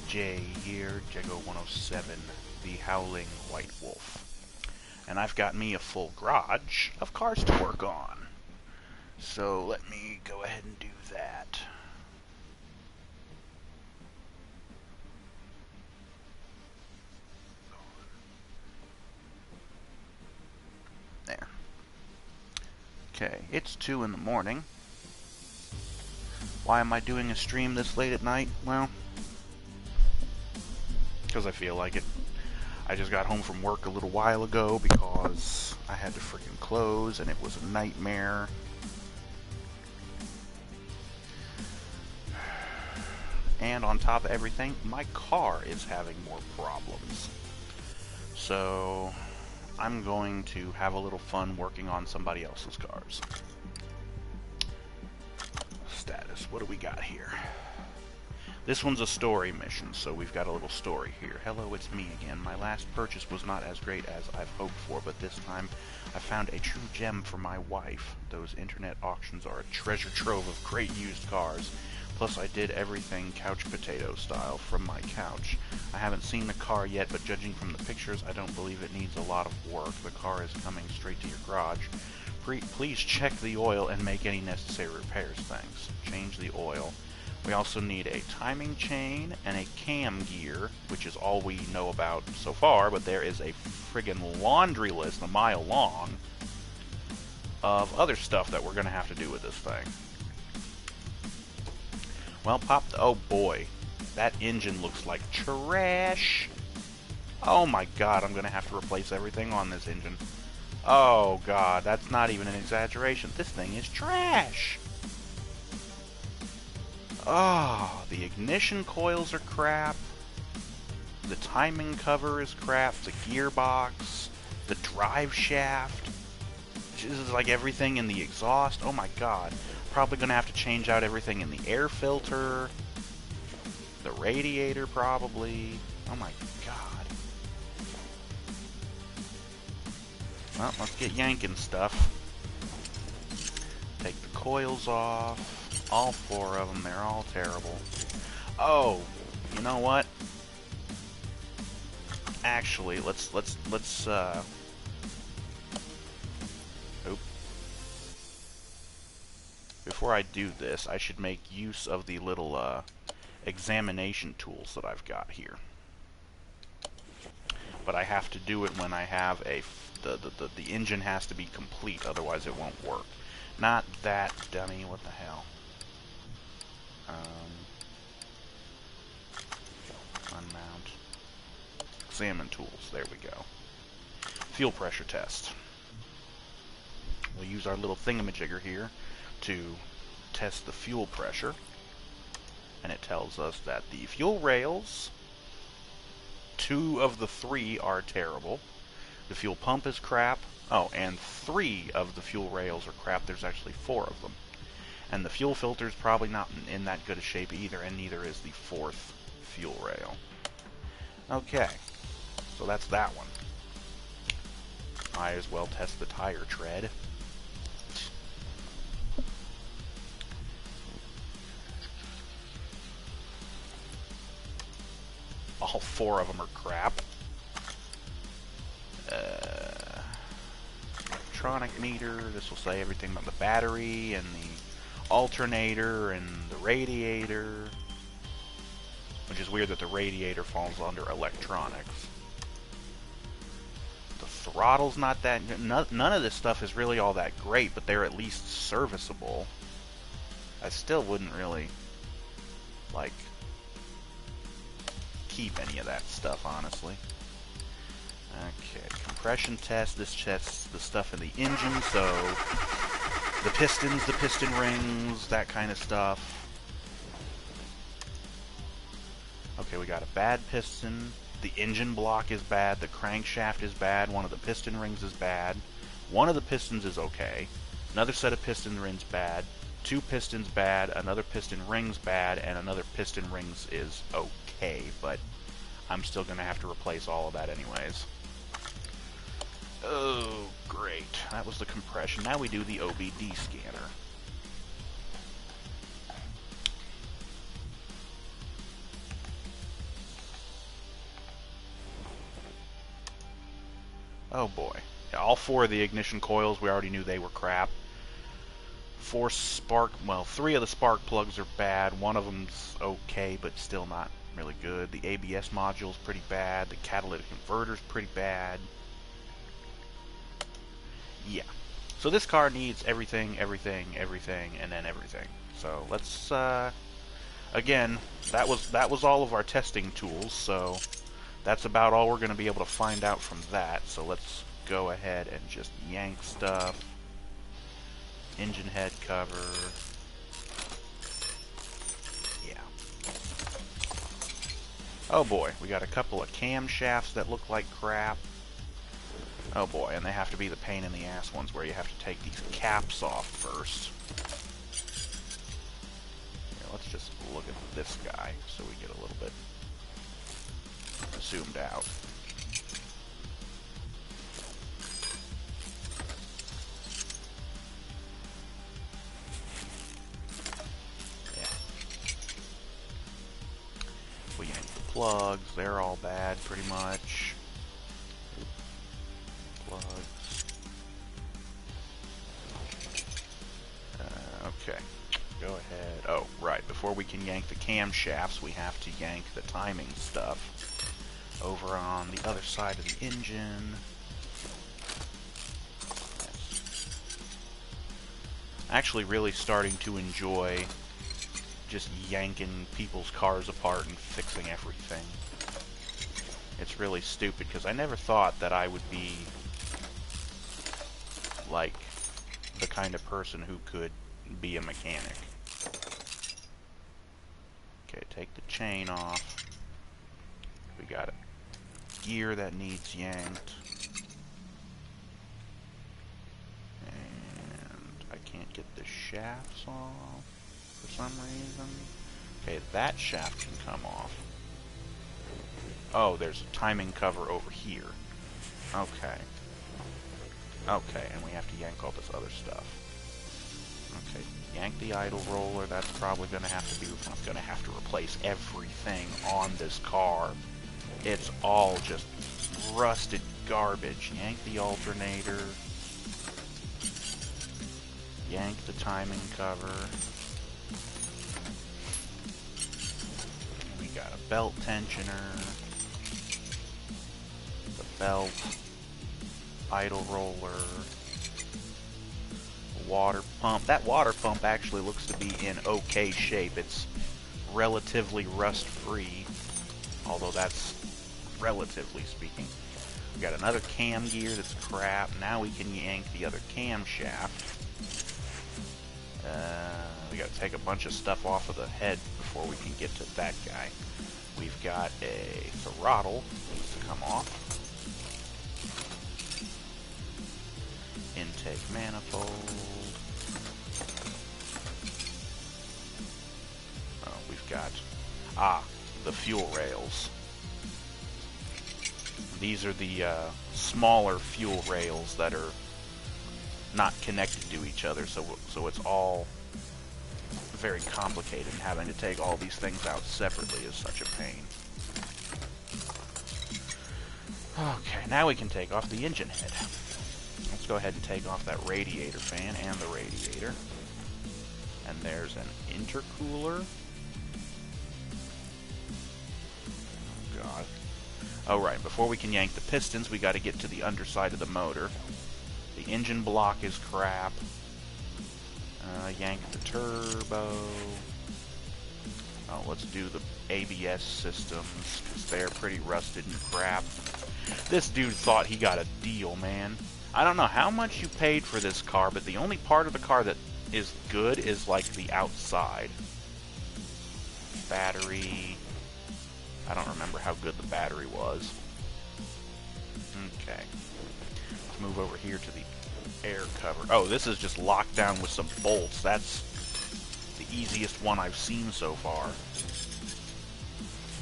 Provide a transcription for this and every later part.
Jay here, Jego107, the Howling White Wolf. And I've got me a full garage of cars to work on. So let me go ahead and do that. There. Okay, it's 2 in the morning. Why am I doing a stream this late at night? Well, because I feel like it. I just got home from work a little while ago because I had to freaking close and it was a nightmare. And on top of everything, my car is having more problems. So I'm going to have a little fun working on somebody else's cars. Status, what do we got here? This one's a story mission, so we've got a little story here. Hello, it's me again. My last purchase was not as great as I've hoped for, but this time I found a true gem for my wife. Those internet auctions are a treasure trove of great used cars. Plus, I did everything couch potato style from my couch. I haven't seen the car yet, but judging from the pictures, I don't believe it needs a lot of work. The car is coming straight to your garage. Please check the oil and make any necessary repairs. Thanks. Change the oil. We also need a timing chain and a cam gear, which is all we know about so far, but there is a friggin' laundry list a mile long of other stuff that we're going to have to do with this thing. Well, oh boy, that engine looks like trash. Oh my god, I'm going to have to replace everything on this engine. Oh god, that's not even an exaggeration. This thing is trash. Oh, the ignition coils are crap. The timing cover is crap. The gearbox. The drive shaft. This is like everything in the exhaust. Oh my god. Probably going to have to change out everything in the air filter. The radiator probably. Oh my god. Well, let's get yanking stuff. Take the coils off. All 4 of them, they're all terrible. Oh, you know what? Actually, let's oop. Before I do this, I should make use of the little examination tools that I've got here. But I have to do it when I have the engine has to be complete, otherwise it won't work. Not that dummy, what the hell? Unmount. Examine tools. There we go. Fuel pressure test. We'll use our little thingamajigger here to test the fuel pressure. And it tells us that the fuel rails, 2 of the 3 are terrible. The fuel pump is crap. Oh, and 3 of the fuel rails are crap. There's actually 4 of them. And the fuel filter is probably not in that good a shape either, and neither is the 4th fuel rail. Okay, so that's that one. Might as well test the tire tread. All 4 of them are crap. Electronic meter, this will say everything about the battery and the alternator and the radiator, which is weird that the radiator falls under electronics. The throttle's not that good. None of this stuff is really all that great, but they're at least serviceable. I still wouldn't really like keep any of that stuff, honestly. Okay, compression test. This tests the stuff in the engine, so the pistons, the piston rings, that kind of stuff. Okay, we got a bad piston. The engine block is bad. The crankshaft is bad. One of the piston rings is bad. One of the pistons is okay. Another set of piston rings bad. 2 pistons bad. Another piston rings bad. And another piston rings is okay. But I'm still going to have to replace all of that anyways. Oh, great. That was the compression. Now we do the OBD scanner. Oh boy. Yeah, all 4 of the ignition coils, we already knew they were crap. 3 of the spark plugs are bad. One of them's okay, but still not really good. The ABS module's pretty bad. The catalytic converter's pretty bad. Yeah. So this car needs everything, everything, everything, and then everything. So let's, again, that was all of our testing tools, so that's about all we're going to be able to find out from that. So let's go ahead and just yank stuff. Engine head cover. Yeah. Oh boy, we got a couple of camshafts that look like crap. Oh boy, and they have to be the pain in the ass ones where you have to take these caps off first. Here, let's just look at this guy so we get a little bit zoomed out. We yank the plugs, they're all bad pretty much. Plugs. Okay, go ahead. Oh, right, before we can yank the camshafts, we have to yank the timing stuff over on the other side of the engine. Yes. Actually really starting to enjoy just yanking people's cars apart and fixing everything. It's really stupid because I never thought that I would be like the kind of person who could be a mechanic. Okay, take the chain off. We got a gear that needs yanked. And I can't get the shafts off for some reason. Okay, that shaft can come off. Oh, there's a timing cover over here. Okay. Okay, and we have to yank all this other stuff. Okay, yank the idle roller. That's probably going to have to be... I'm going to have to replace everything on this car. It's all just rusted garbage. Yank the alternator. Yank the timing cover. We got a belt tensioner. The belt. Idle roller. Water pump. That water pump actually looks to be in okay shape. It's relatively rust-free, although that's relatively speaking. We got another cam gear that's crap. Now we can yank the other camshaft. We got to take a bunch of stuff off of the head before we can get to that guy. We've got a throttle that needs to come off. Intake manifold. Oh, we've got the fuel rails. These are the smaller fuel rails that are not connected to each other, so it's all very complicated. Having to take all these things out separately is such a pain. Okay, now we can take off the engine head. Let's go ahead and take off that radiator fan and the radiator. And there's an intercooler. Oh god. Oh right, before we can yank the pistons, we got to get to the underside of the motor. The engine block is crap. Yank the turbo. Oh, let's do the ABS systems, because they're pretty rusted and crap. This dude thought he got a deal, man. I don't know how much you paid for this car, but the only part of the car that is good is like the outside. Battery. I don't remember how good the battery was. Okay. Let's move over here to the air cover. Oh, this is just locked down with some bolts. That's the easiest one I've seen so far.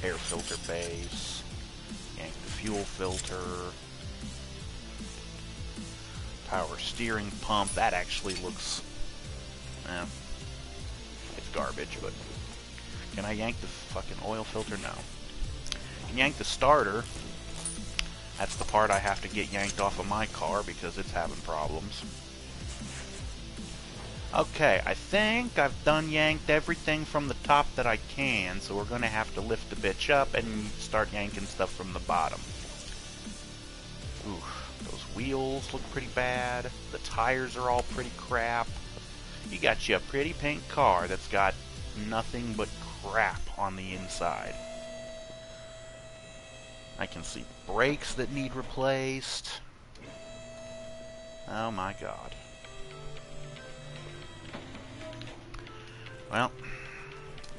Air filter base. Yank the fuel filter. Power steering pump. That actually looks... it's garbage, but... Can I yank the fucking oil filter? No. I can yank the starter. That's the part I have to get yanked off of my car because it's having problems. Okay, I think I've done yanked everything from the top that I can, so we're going to have to lift the bitch up and start yanking stuff from the bottom. Ooh, those wheels look pretty bad. The tires are all pretty crap. You got you a pretty pink car that's got nothing but crap on the inside. I can see brakes that need replaced. Oh my god. Well,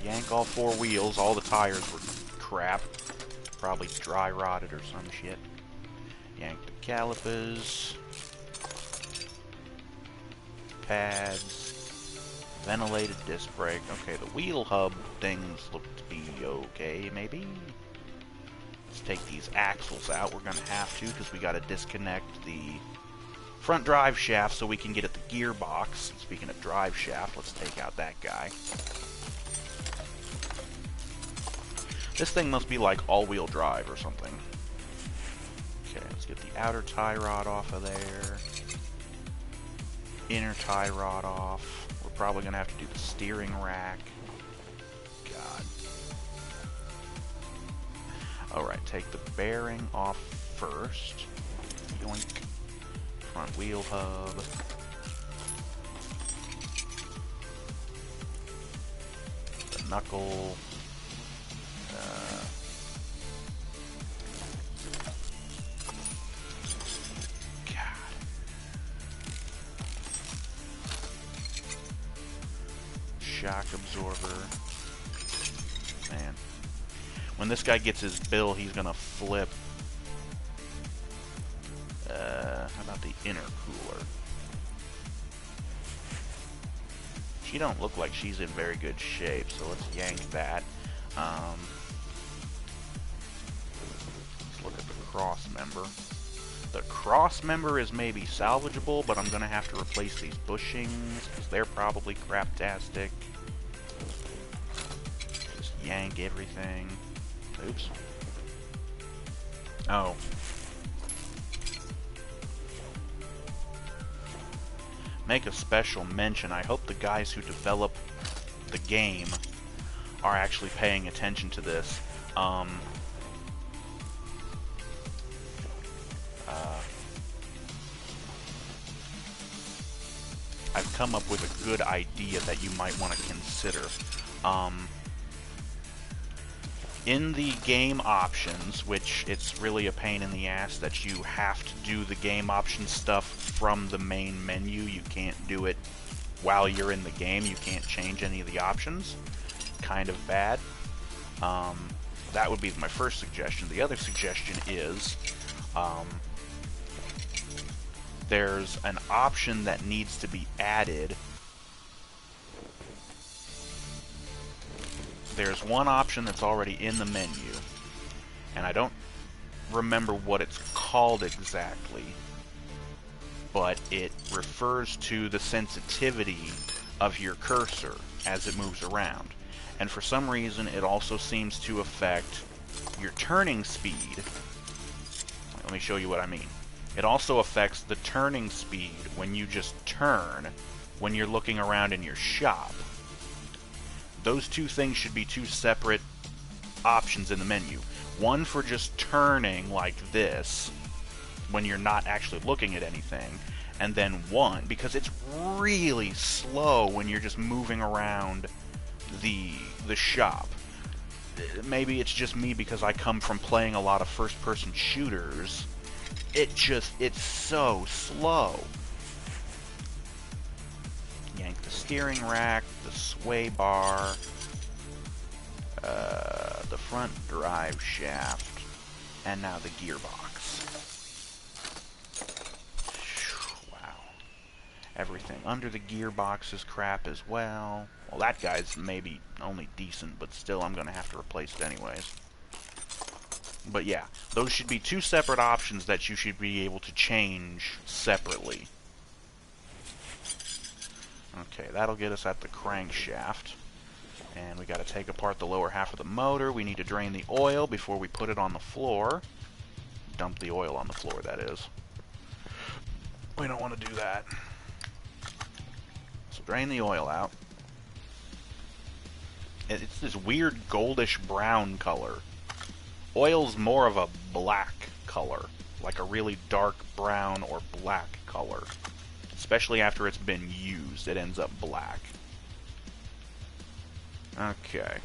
yank all four wheels. All the tires were crap. Probably dry rotted or some shit. Yank the calipers. Pads. Ventilated disc brake. Okay, the wheel hub things look to be okay, maybe? Let's take these axles out. We're going to have to because we got to disconnect the front drive shaft so we can get at the gearbox. Speaking of drive shaft, let's take out that guy. This thing must be like all-wheel drive or something. Okay, let's get the outer tie rod off of there. Inner tie rod off. We're probably going to have to do the steering rack. God. Alright, take the bearing off first. Yoink. Front wheel hub. The knuckle. God. Shock absorber. Man. When this guy gets his bill, he's gonna flip. How about the inner cooler? She don't look like she's in very good shape, so let's yank that. Let's look at the cross member. The cross member is maybe salvageable, but I'm gonna have to replace these bushings, because they're probably craptastic. Just yank everything. Oops. Oh. Make a special mention. I hope the guys who develop the game are actually paying attention to this. I've come up with a good idea that you might want to consider. In the game options, which it's really a pain in the ass that you have to do the game options stuff from the main menu. You can't do it while you're in the game. You can't change any of the options. Kind of bad. That would be my first suggestion. The other suggestion is there's an option that needs to be added. There's one option that's already in the menu, and I don't remember what it's called exactly, but it refers to the sensitivity of your cursor as it moves around. And for some reason, it also seems to affect your turning speed. Let me show you what I mean. It also affects the turning speed when you just turn when you're looking around in your shop. Those two things should be two separate options in the menu. One for just turning like this when you're not actually looking at anything, and then one, because it's really slow when you're just moving around the shop. Maybe it's just me because I come from playing a lot of first-person shooters. It's so slow. Yank the steering rack, the sway bar, the front drive shaft, and now the gearbox. Wow. Everything under the gearbox is crap as well. Well, that guy's maybe only decent, but still I'm going to have to replace it anyways. But yeah, those should be two separate options that you should be able to change separately. Okay, that'll get us at the crankshaft. And we got to take apart the lower half of the motor. We need to drain the oil before we put it on the floor. dump the oil on the floor, that is. We don't want to do that. So drain the oil out. It's this weird goldish brown color. Oil's more of a black color, like a really dark brown or black color. Especially after it's been used, it ends up black. Okay.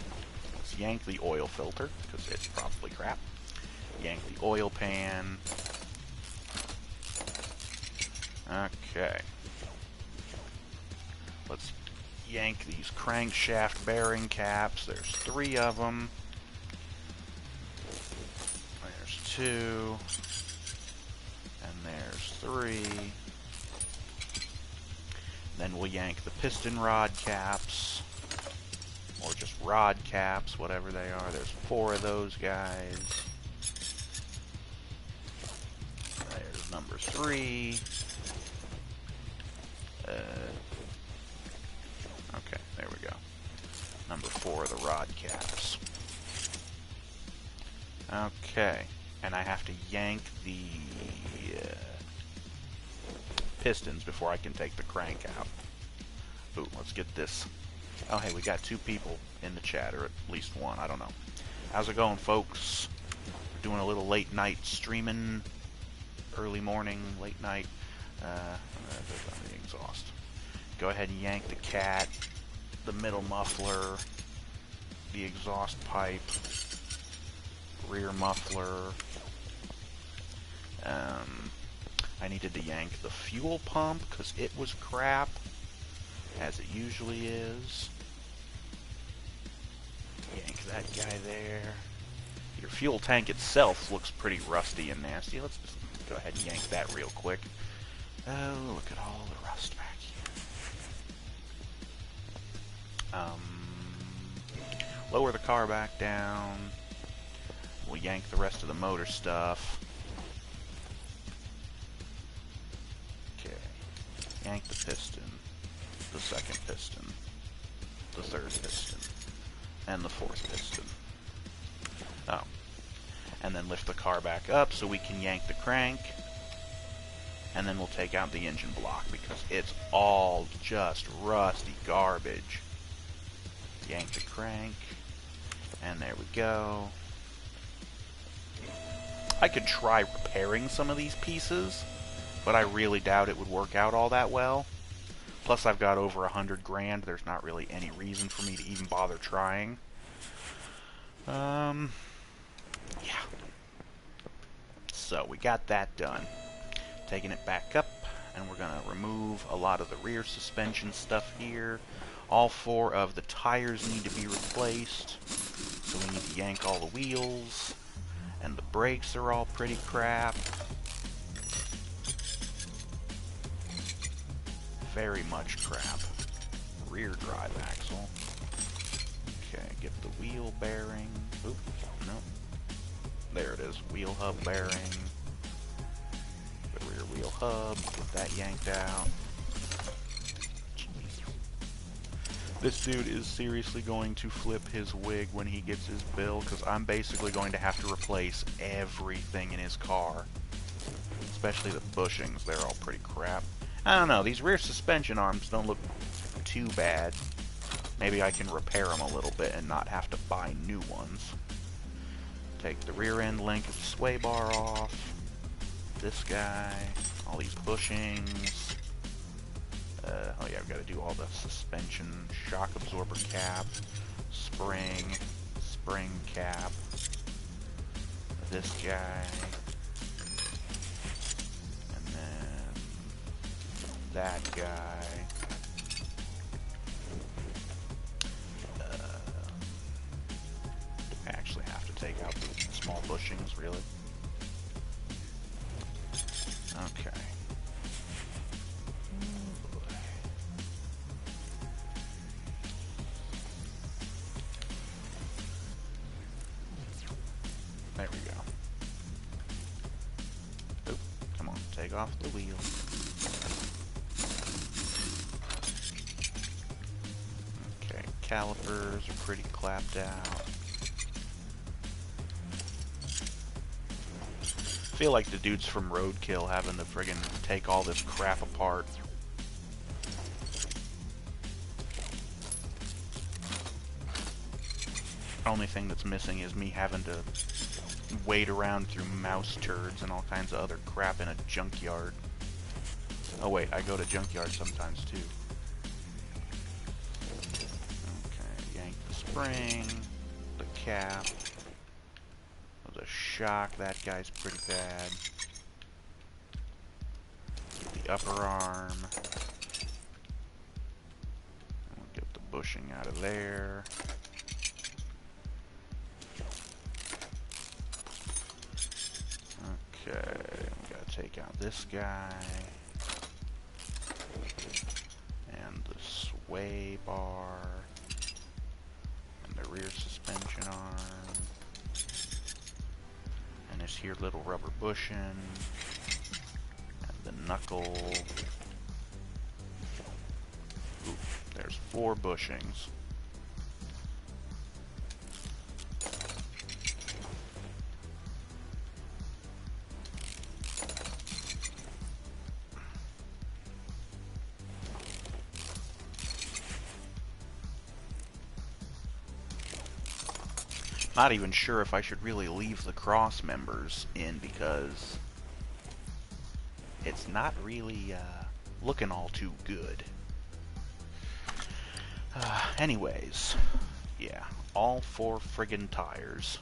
Let's yank the oil filter, because it's probably crap. Yank the oil pan. Okay. Let's yank these crankshaft bearing caps. There's 3 of them. There's 2. And there's 3. Then we'll yank the piston rod caps. Or just rod caps, whatever they are. There's 4 of those guys. There's number 3. Okay, there we go. Number 4 of the rod caps. Okay, and I have to yank the pistons before I can take the crank out. Ooh, let's get this. Oh, hey, we got 2 people in the chat, or at least 1, I don't know. How's it going, folks? We're doing a little late night streaming, early morning, late night. The exhaust. Go ahead and yank the cat, the middle muffler, the exhaust pipe, rear muffler. I needed to yank the fuel pump because it was crap, as it usually is. Yank that guy there. Your fuel tank itself looks pretty rusty and nasty. Let's just go ahead and yank that real quick. Oh, look at all the rust back here. Lower the car back down. We'll yank the rest of the motor stuff. Okay. Yank the piston. The second piston. The third piston. And the 4th piston. Oh. And then lift the car back up so we can yank the crank. And then we'll take out the engine block because it's all just rusty garbage. Yank the crank. And there we go. I could try repairing some of these pieces, but I really doubt it would work out all that well. Plus I've got over 100 grand. There's not really any reason for me to even bother trying. Yeah. So we got that done. Taking it back up, and we're gonna remove a lot of the rear suspension stuff here. All 4 of the tires need to be replaced, so we need to yank all the wheels, and the brakes are all pretty crap. Very much crap. Rear drive axle. Okay, get the wheel bearing. Oop, no. There it is, wheel hub bearing. The rear wheel hub, get that yanked out. Jeez. This dude is seriously going to flip his wig when he gets his bill, because I'm basically going to have to replace everything in his car. Especially the bushings, they're all pretty crap. I don't know, these rear suspension arms don't look too bad. Maybe I can repair them a little bit and not have to buy new ones. Take the rear end link of the sway bar off. This guy. All these bushings. Oh yeah, I've got to do all the suspension, shock absorber cap, spring cap. This guy. And then that guy. I actually have to take out the small bushings, really. Okay. There we go. Oop, come on, take off the wheel. Okay, calipers are pretty clapped out. feel like the dudes from Roadkill having to friggin' take all this crap apart. Only thing that's missing is me having to wade around through mouse turds and all kinds of other crap in a junkyard. Oh wait, I go to junkyards sometimes too. Okay, yank the spring, the cap, the shock, that guy's pretty bad. The upper arm. We'll get the bushing out of there. Okay, we gotta take out this guy. And the sway bar. And the rear suspension arm. And this here little rubber bushing. And the knuckle. Ooh, there's 4 bushings. Not even sure if I should really leave the cross members in because it's not really looking all too good. Anyways, yeah, all 4 friggin' tires.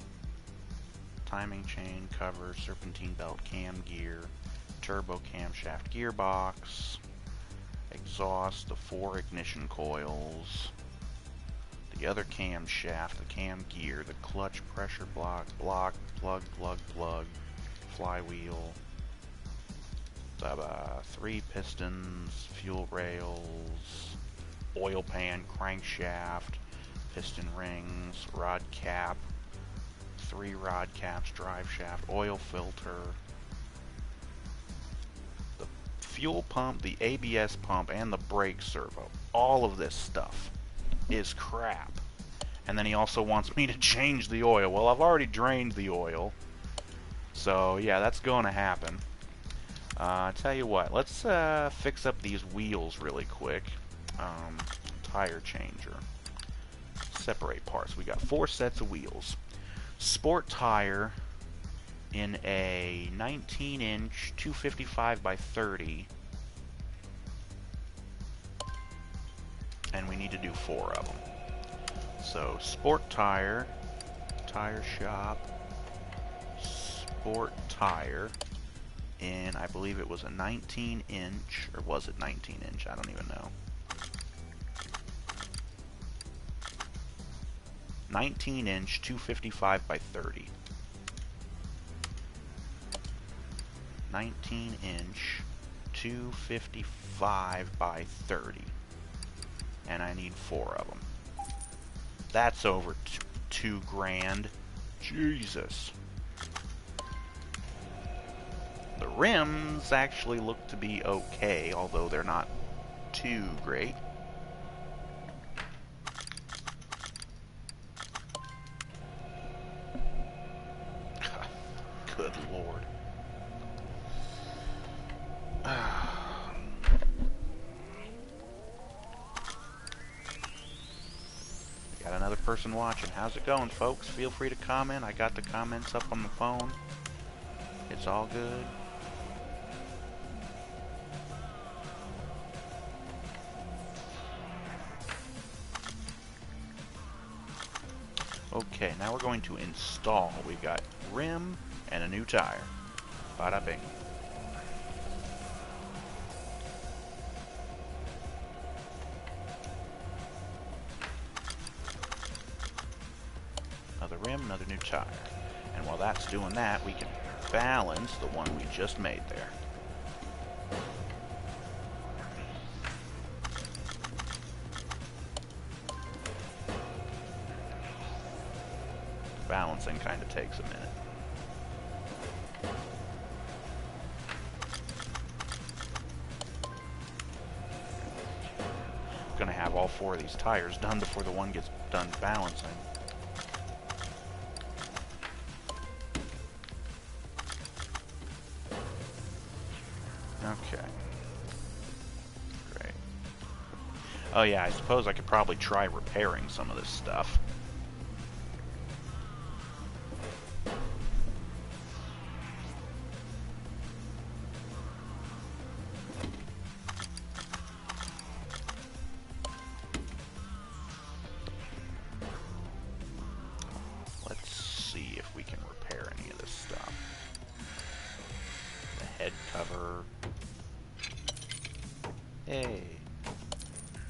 Timing chain, cover, serpentine belt, cam gear, turbo camshaft gearbox, exhaust, the 4 ignition coils, the other camshaft, the cam gear, the clutch pressure block, plug, flywheel, the 3 pistons, fuel rails, oil pan, crankshaft, piston rings, rod cap, 3 rod caps, drive shaft, oil filter, the fuel pump, the ABS pump, and the brake servo. All of this stuff is crap. And then he also wants me to change the oil. Well, I've already drained the oil. So, yeah, that's going to happen. Tell you what, let's fix up these wheels really quick. Tire changer. Separate parts. We got 4 sets of wheels. Sport tire in a 19-inch 255 by 30. And we need to do 4 of them. So, sport tire, tire shop, sport tire, in, I believe it was a 19-inch, or was it 19-inch? I don't even know. 19-inch 255 by 30. 19-inch 255 by 30. And I need 4 of them. That's over $2 grand. Jesus. The rims actually look to be okay, although they're not too great. Good Lord. Got another person watching. How's it going, folks? Feel free to comment. I got the comments up on the phone. It's all good. Okay, now we're going to install. We've got rim and a new tire. Bada bing. Another rim, another new tire. And while that's doing that, we can balance the one we just made there. Balancing kind of takes a minute. I'm gonna have all 4 of these tires done before the one gets done balancing. Okay. Great. Oh yeah, I suppose I could probably try repairing some of this stuff. Let's see if we can repair any of this stuff. The head cover. Hey.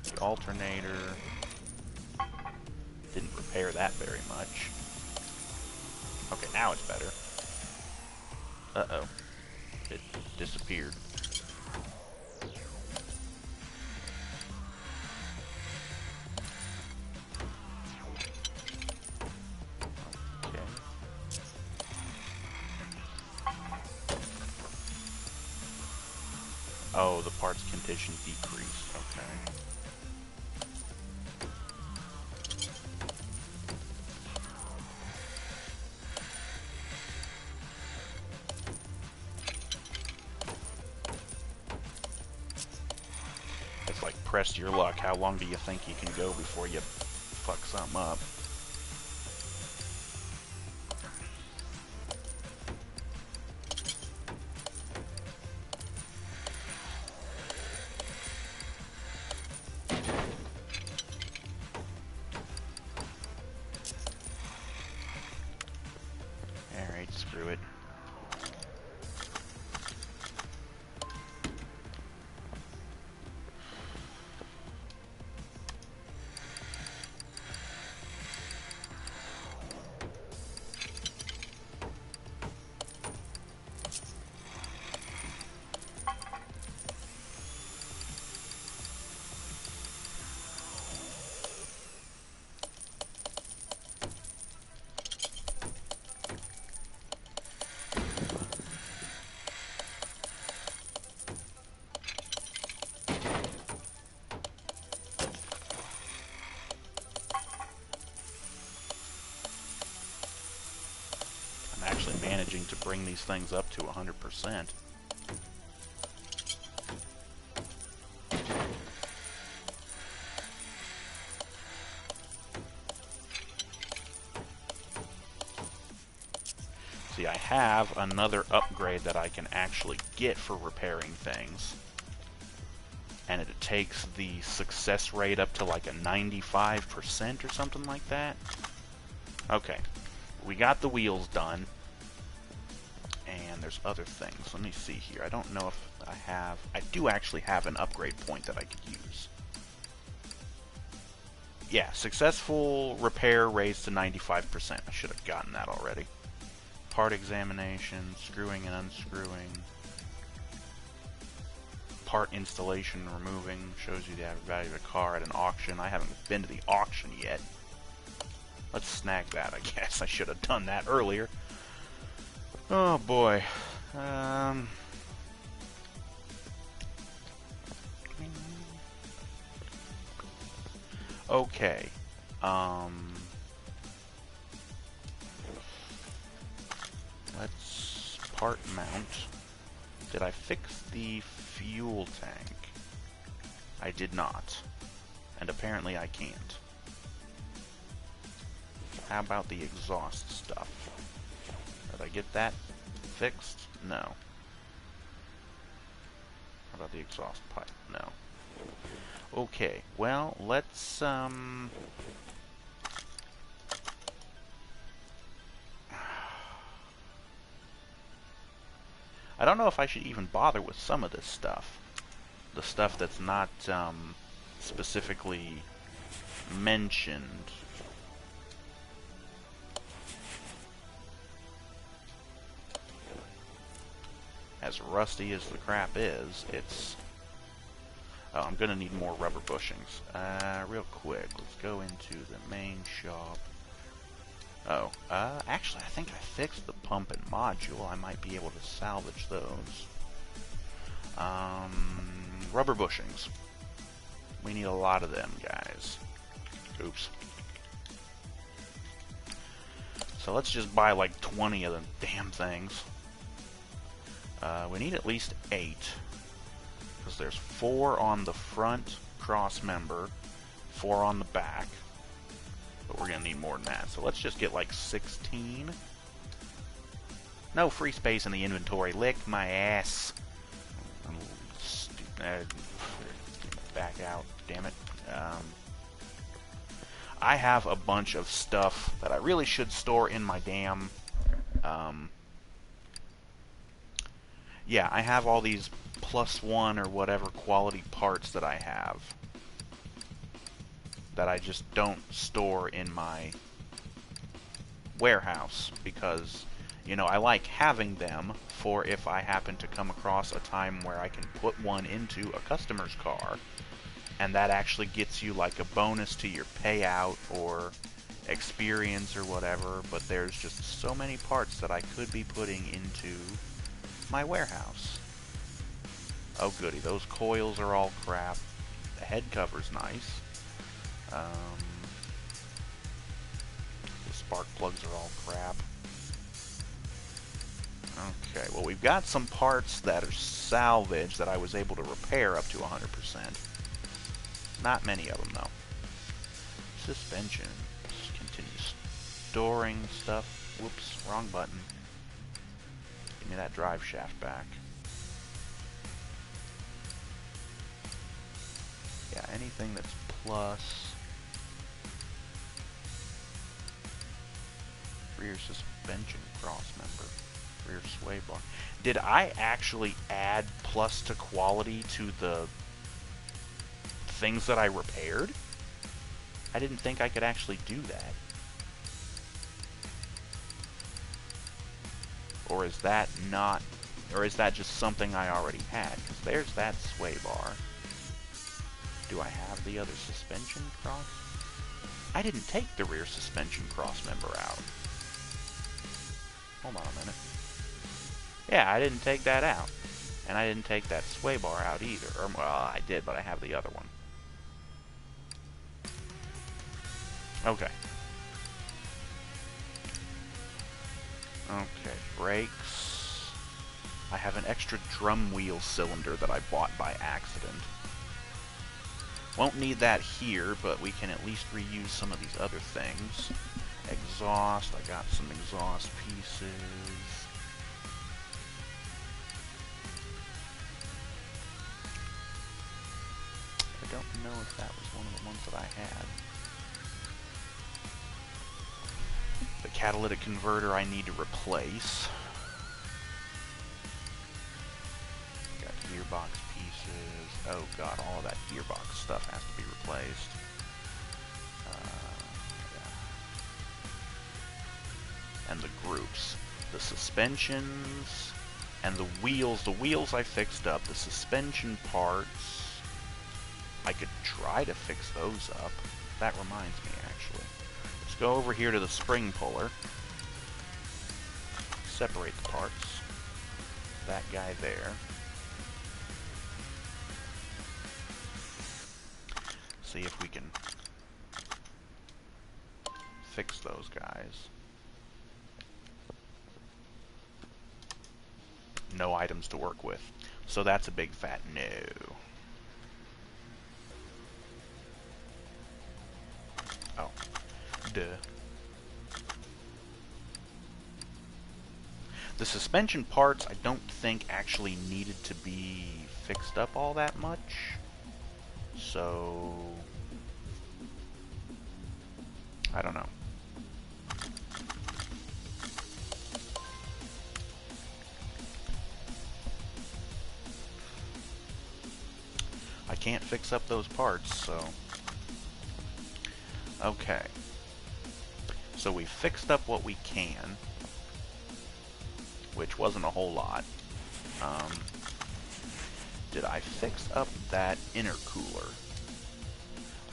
The alternator. Didn't repair that very much. Okay, now it's better. Uh-oh. It disappeared. Okay. Oh, the parts condition decrease. Okay. It's like press your luck. How long do you think you can go before you fuck something up? Alright, screw it. I'm actually managing to bring these things up to 100%. See, I have another upgrade that I can actually get for repairing things. And it takes the success rate up to like a 95% or something like that. Okay. We got the wheels done. And there's other things. Let me see here. I don't know if I have... I do actually have an upgrade point that I could use. Yeah, successful repair raised to 95%. I should have gotten that already. Part examination, screwing and unscrewing. Part installation and removing. Shows you the average value of a car at an auction. I haven't been to the auction yet. Let's snag that, I guess. I should have done that earlier. Oh boy. Okay. Let's part mount. Did I fix the fuel tank? I did not. And apparently I can't. How about the exhaust stuff? Did I get that fixed? No. How about the exhaust pipe? No. Okay, well, let's, I don't know if I should even bother with some of this stuff. The stuff that's not, specifically mentioned. As rusty as the crap is, it's... Oh, I'm gonna need more rubber bushings. Real quick, let's go into the main shop. Oh, actually, I think I fixed the pump and module. I might be able to salvage those. Rubber bushings. We need a lot of them, guys. Oops. So let's just buy like 20 of the damn things. We need at least 8. because there's 4 on the front cross member, 4 on the back, but we're gonna need more than that. So let's just get like 16. No free space in the inventory. Lick my ass. I'm stupid. Back out. Damn it. I have a bunch of stuff that I really should store in my damn... yeah, I have all these +1 or whatever quality parts that I have that I just don't store in my warehouse because, you know, I like having them for if I happen to come across a time where I can put one into a customer's car, and that actually gets you like a bonus to your payout or experience or whatever, but there's just so many parts that I could be putting into my warehouse. Oh goody, those coils are all crap. The head cover's nice. The spark plugs are all crap. Okay, well we've got some parts that are salvage that I was able to repair up to 100%. Not many of them though. Suspension. Just continue storing stuff. Whoops, wrong button. Give me that drive shaft back. Yeah, anything that's plus. Rear suspension cross member. Rear sway bar. Did I actually add plus to quality to the things that I repaired? I didn't think I could actually do that. Or is that not, or is that just something I already had? Because there's that sway bar. Do I have the other suspension cross? I didn't take the rear suspension cross member out. Hold on a minute. Yeah, I didn't take that out. And I didn't take that sway bar out either. Or, well, I did, but I have the other one. Okay. Okay, brakes. I have an extra drum wheel cylinder that I bought by accident. Won't need that here, but we can at least reuse some of these other things. Exhaust, I got some exhaust pieces. I don't know if that was one of the ones that I had. The catalytic converter I need to replace. Got gearbox pieces. Oh god, all of that gearbox stuff has to be replaced. Yeah. And the groups. The suspensions and the wheels. The wheels I fixed up. The suspension parts, I could try to fix those up. That reminds me, actually. Let's go over here to the spring puller. Separate the parts. That guy there. See if we can fix those guys. No items to work with. So that's a big fat no. Oh. Duh. The suspension parts I don't think actually needed to be fixed up all that much. So I don't know. I can't fix up those parts, so okay. So we fixed up what we can, which wasn't a whole lot. Did I fix up that intercooler?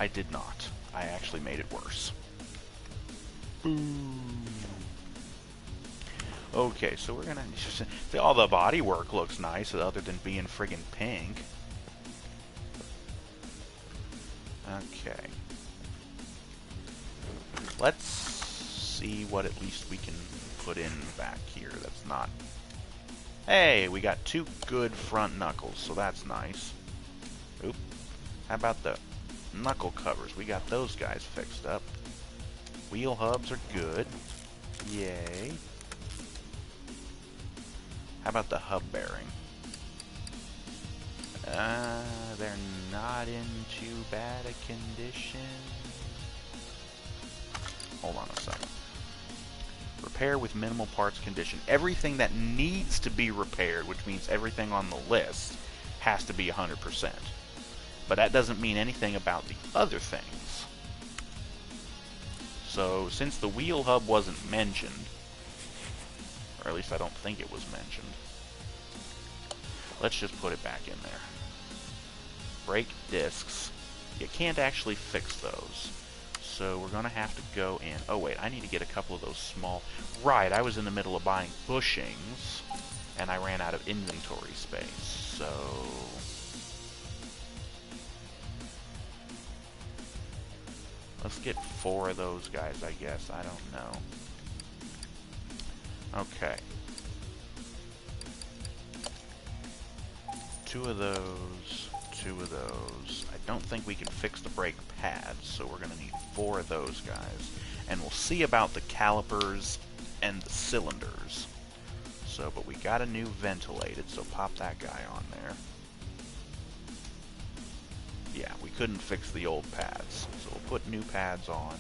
I did not. I actually made it worse. Boom. Okay, so we're gonna see, all the body work looks nice other than being friggin' pink. Okay. Let's see what at least we can put in back here that's not... Hey, we got 2 good front knuckles, so that's nice. Oop. How about the knuckle covers? We got those guys fixed up. Wheel hubs are good. Yay. How about the hub bearing? They're not in too bad a condition. Hold on a second. Repair with minimal parts condition. Everything that needs to be repaired, which means everything on the list, has to be 100%. But that doesn't mean anything about the other things. So, since the wheel hub wasn't mentioned, or at least I don't think it was mentioned, let's just put it back in there. Brake discs. You can't actually fix those. So we're going to have to go in. Oh wait, I need to get a couple of those small... Right, I was in the middle of buying bushings, and I ran out of inventory space. So... let's get 4 of those guys, I guess. I don't know. Okay. 2 of those, 2 of those. I don't think we can fix the brake pads, so we're going to need 4 of those guys. And we'll see about the calipers and the cylinders. So, but we got a new ventilated, so pop that guy on there. Yeah, we couldn't fix the old pads, so we'll put new pads on.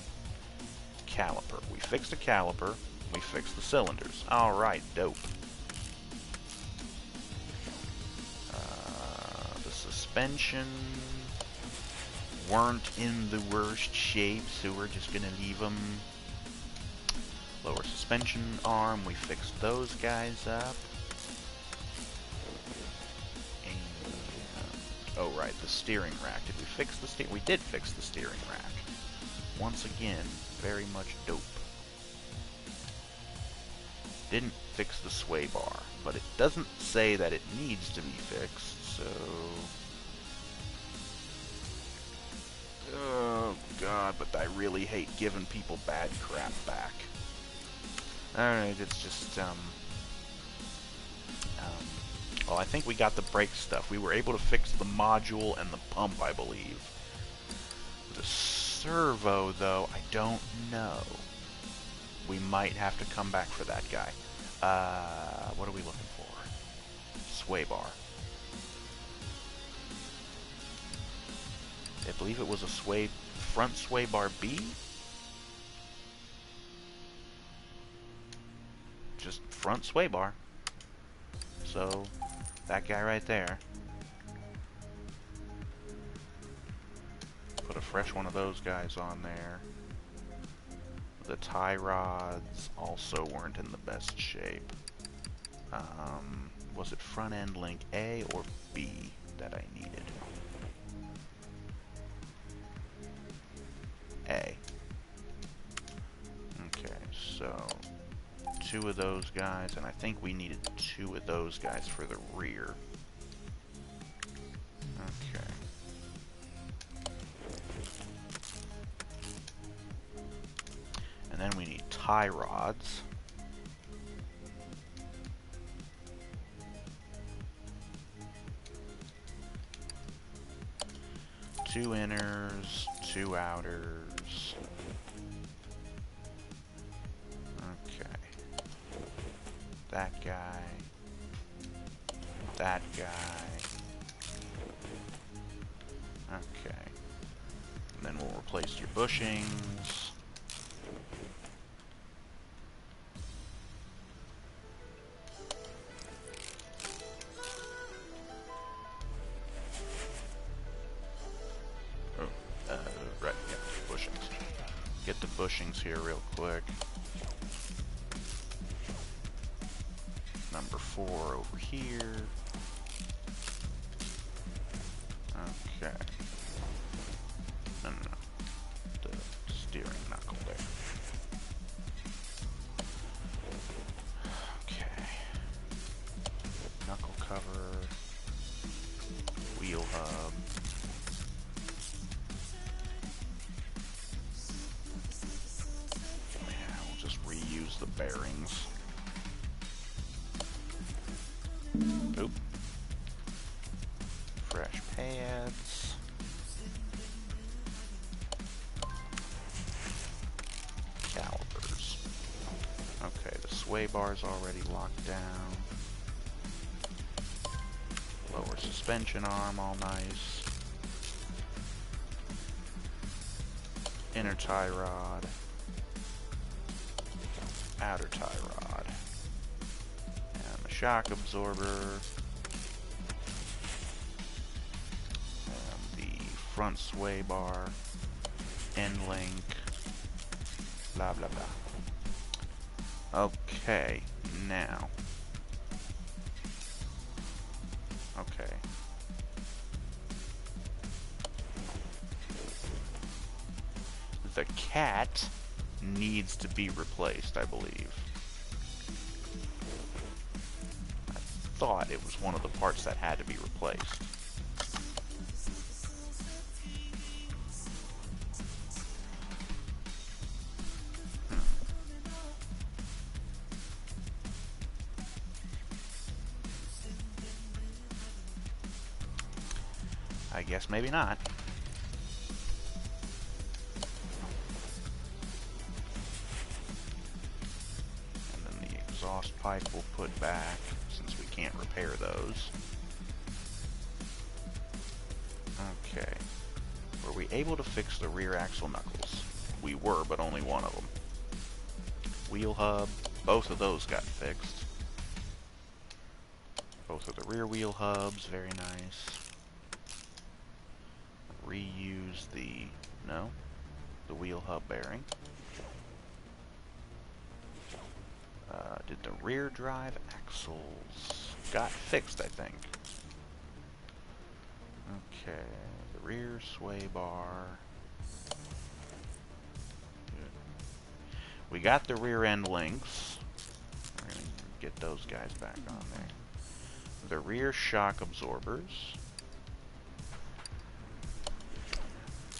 Caliper. We fixed the caliper, we fixed the cylinders. Alright, dope. The suspension weren't in the worst shape, so we're just gonna leave them. Lower suspension arm, we fixed those guys up. Oh, right, the steering rack. Did we fix the steering? We did fix the steering rack. Once again, very much dope. Didn't fix the sway bar, but it doesn't say that it needs to be fixed, so... oh, God, but I really hate giving people bad crap back. Alright, it's just, well, I think we got the brake stuff. We were able to fix the module and the pump, I believe. The servo, though, I don't know. We might have to come back for that guy. What are we looking for? Sway bar. I believe it was a front sway bar B? Just front sway bar. So... that guy right there. Put a fresh one of those guys on there. The tie rods also weren't in the best shape. Was it front end link A or B that I needed? A. Okay, so 2 of those guys, and I think we needed 2 of those guys for the rear. Okay. And then we need tie rods. Two inners, 2 outers. Okay. That guy. That guy. Okay. And then we'll replace your bushings. Right, yeah, bushings. Get the bushings here real quick. Number 4 over here. Okay. No. The steering knuckle there. Okay. Knuckle cover. Wheel hub. Yeah, we'll just reuse the bearings. Oop. Fresh pads. sway bar's already locked down. Lower suspension arm, all nice. Inner tie rod. Outer tie rod. And the shock absorber. And the front sway bar. End link. Blah, blah, blah. Okay, now. Okay. The cat needs to be replaced, I believe. I thought it was one of the parts that had to be replaced. I guess maybe not. And then the exhaust pipe we'll put back, since we can't repair those. Okay. Were we able to fix the rear axle knuckles? We were, but only one of them. Wheel hub, both of those got fixed. Both of the rear wheel hubs, very nice. Reuse the wheel hub bearing. Did the rear drive axles got fixed, I think. Okay, the rear sway bar. Good. We got the rear end links. We're gonna get those guys back on there. The rear shock absorbers.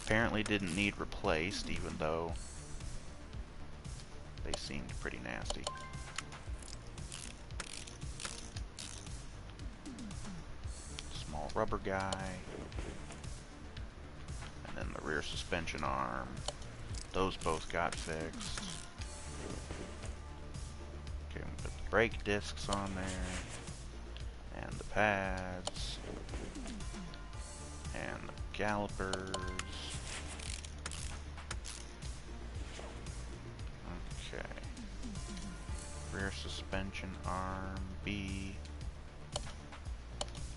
Apparently didn't need replaced, even though they seemed pretty nasty. Small rubber guy. And then the rear suspension arm. Those both got fixed. Okay, we put the brake discs on there. And the pads. And the calipers. Okay. Rear suspension arm B.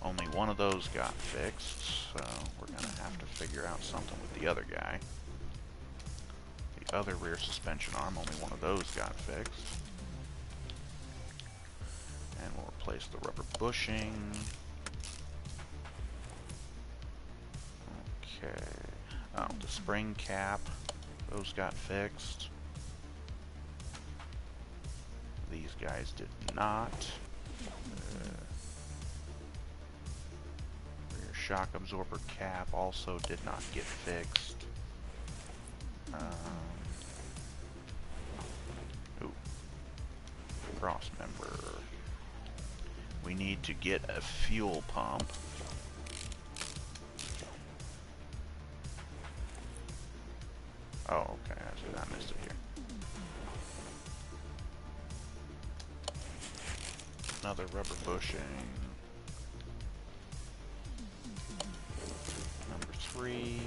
Only one of those got fixed, so we're gonna have to figure out something with the other guy. The other rear suspension arm, only one of those got fixed. And we'll replace the rubber bushing. Okay. Oh, the spring cap, those got fixed. These guys did not. Rear shock absorber cap also did not get fixed. Ooh. Cross member. We need to get a fuel pump. Oh, okay, I missed it here. Another rubber bushing. Number 3.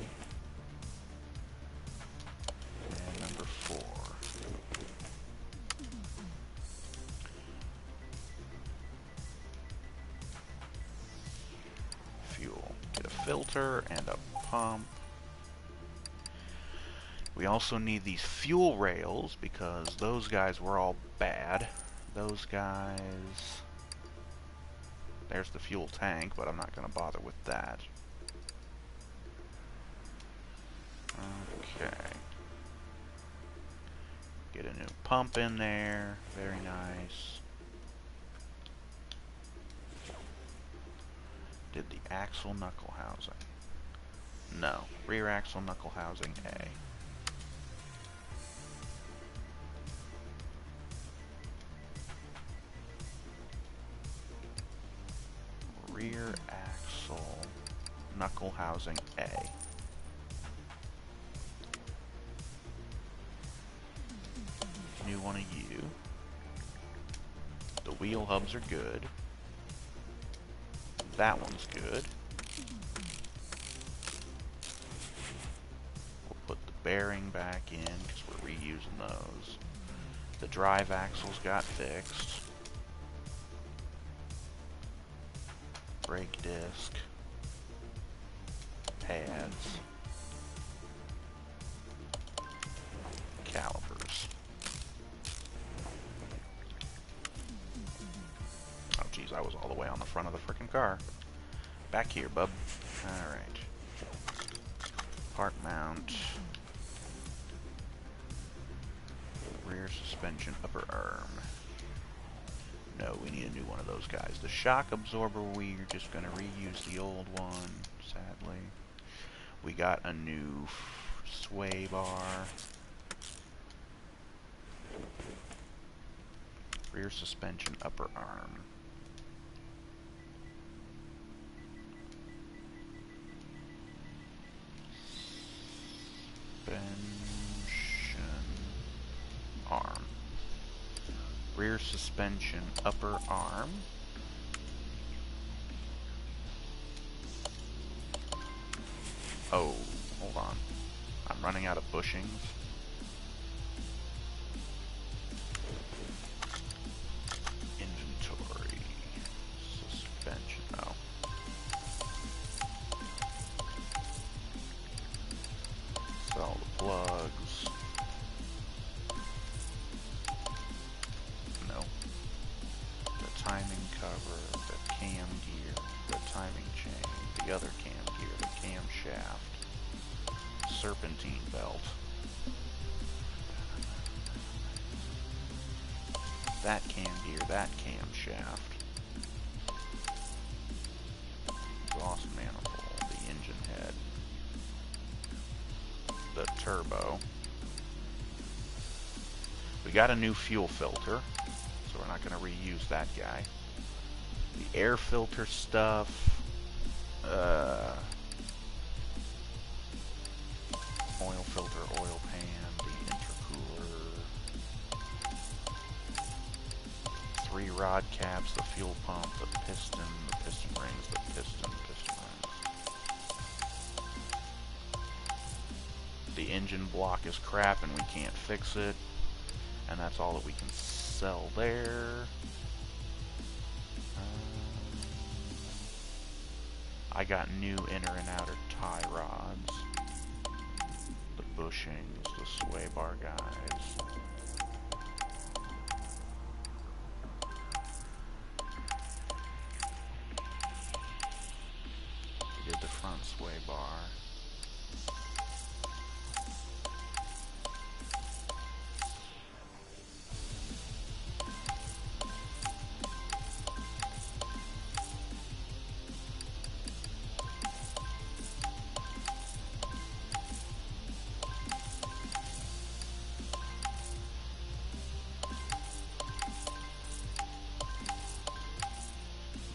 And number 4. Fuel. Get a filter and a pump. We also need these fuel rails because those guys were all bad. Those guys... There's the fuel tank, but I'm not going to bother with that. Okay. Get a new pump in there. Very nice. Did the axle knuckle housing? No. Rear axle knuckle housing A. Rear axle knuckle housing A. New one of you. the wheel hubs are good. That one's good. We'll put the bearing back in because we're reusing those. The drive axles got fixed. Brake disc. Pads. Calipers. Oh geez, I was all the way on the front of the frickin' car. Back here, bub. Alright. Park mount. Rear suspension, upper arm. No, we need a new one of those guys. The shock absorber, we're just going to reuse the old one, sadly. We got a new sway bar. Rear suspension, upper arm. Suspension arm. Rear suspension, upper arm. Oh, hold on. I'm running out of bushings. Inventory. Suspension. Oh. Sell the plugs. No. The timing cover, the cam gear, the timing chain, the other cam gear, the camshaft, serpentine belt. That cam gear, that camshaft. Exhaust manifold, the engine head. The turbo. We got a new fuel filter, so we're not going to reuse that guy. The air filter stuff. Oil filter, oil pan, the intercooler. 3 rod caps, the fuel pump, the piston rings, the piston rings. The engine block is crap and we can't fix it. And that's all that we can sell there. I got new inner and outer tie rods. The bushings, the sway bar guys. Did the front sway bar.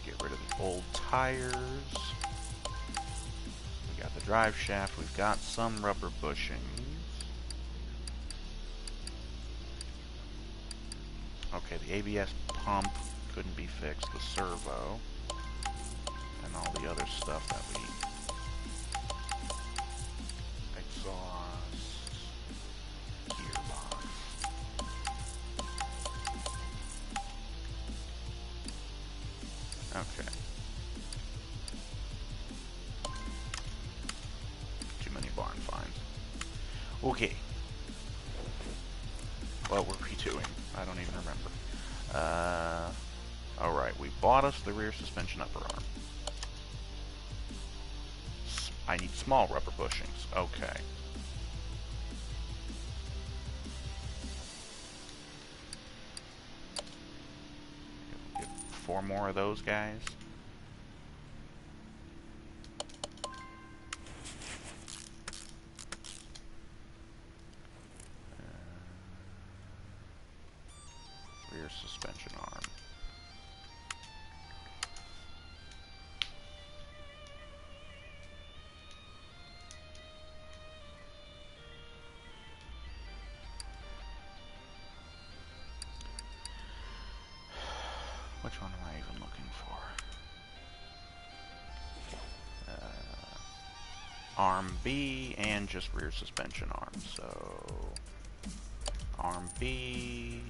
Get rid of the old tires. We got the drive shaft. We've got some rubber bushings. Okay, the ABS pump couldn't be fixed. The servo. And all the other stuff that we... Exhaust. Gearbox. Okay. Too many barn finds. Okay. What were we doing? I don't even remember. Alright, we bought us the rear suspension upper arm. I need small rubber bushings. Okay. Get 4 more of those guys. Rear suspension arm. Which one am I even looking for? Arm B and just rear suspension arm. So, arm B.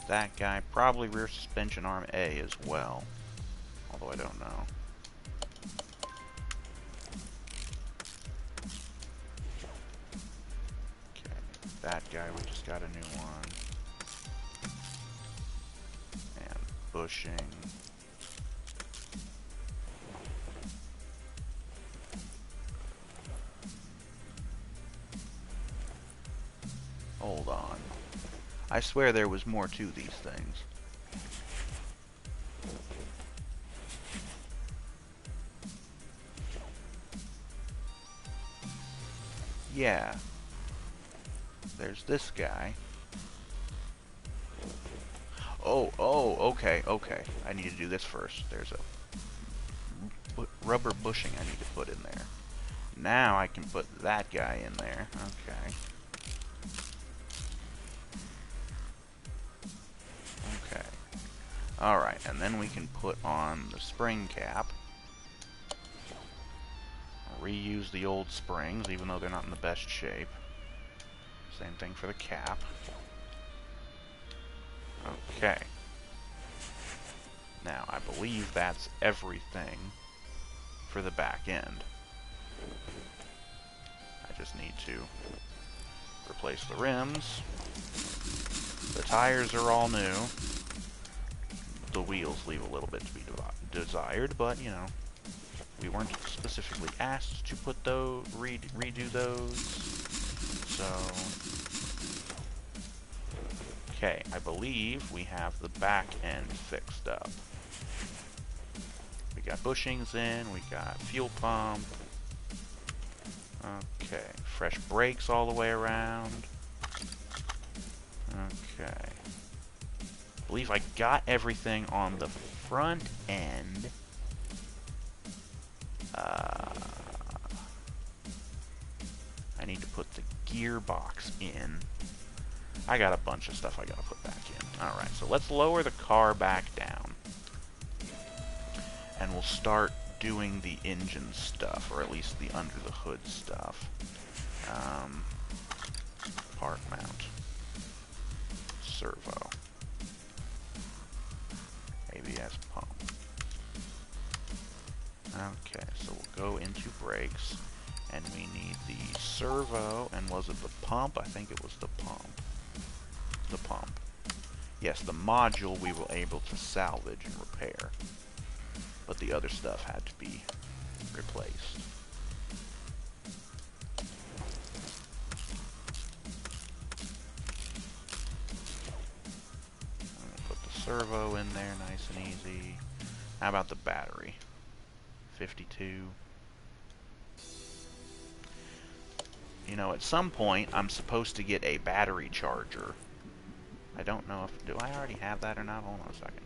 That guy. Probably rear suspension arm A as well. Although I don't know. Okay, that guy, we just got a new one. And bushing. Hold on. I swear there was more to these things. Yeah. There's this guy. Oh, okay, okay. I need to do this first. There's a rubber bushing I need to put in there. Now I can put that guy in there. Okay. Okay. Alright, and then we can put on the spring cap. Reuse the old springs, even though they're not in the best shape. Same thing for the cap. Okay. Now, I believe that's everything for the back end. I just need to replace the rims. The tires are all new. The wheels leave a little bit to be desired, but, you know, we weren't specifically asked to put those, redo those, so... Okay, I believe we have the back end fixed up. We got bushings in, we got fuel pump. Okay, fresh brakes all the way around. Okay. I believe I got everything on the front end. I need to put the gearbox in. I got a bunch of stuff I gotta put back in. Alright, so let's lower the car back down. And we'll start doing the engine stuff, or at least the under the hood stuff. Park mount. Servo. ABS pump. Okay, so we'll go into brakes, and we need the servo, and was it the pump? I think it was the pump. The pump. Yes, the module we were able to salvage and repair, but the other stuff had to be replaced. I'm going to put the servo in there nice and easy. How about the battery? 52. You know, at some point, I'm supposed to get a battery charger. I don't know if... Do I already have that or not? Hold on a second.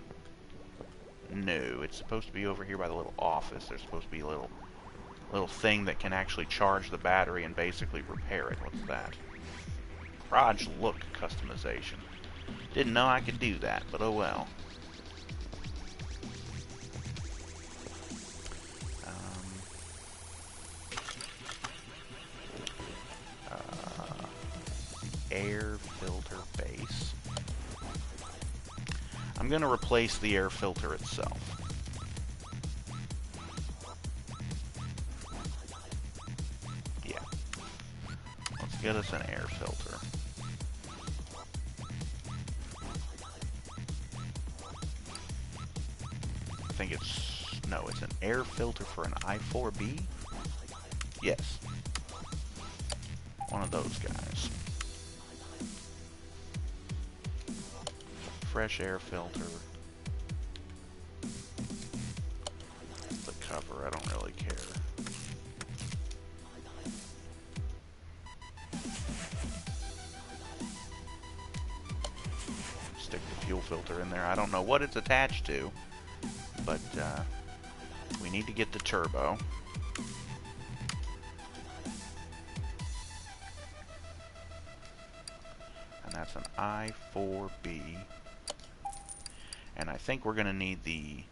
No, it's supposed to be over here by the little office. There's supposed to be a little thing that can actually charge the battery and basically repair it. What's that? Garage look customization. Didn't know I could do that, but oh well. Air filter base. I'm going to replace the air filter itself. Yeah. Let's get us an air filter. I think it's... No, it's an air filter for an i4B? Yes. One of those guys. Fresh air filter. The cover, I don't really care. Stick the fuel filter in there. I don't know what it's attached to, but we need to get the turbo. And that's an i4B. And I think we're going to need the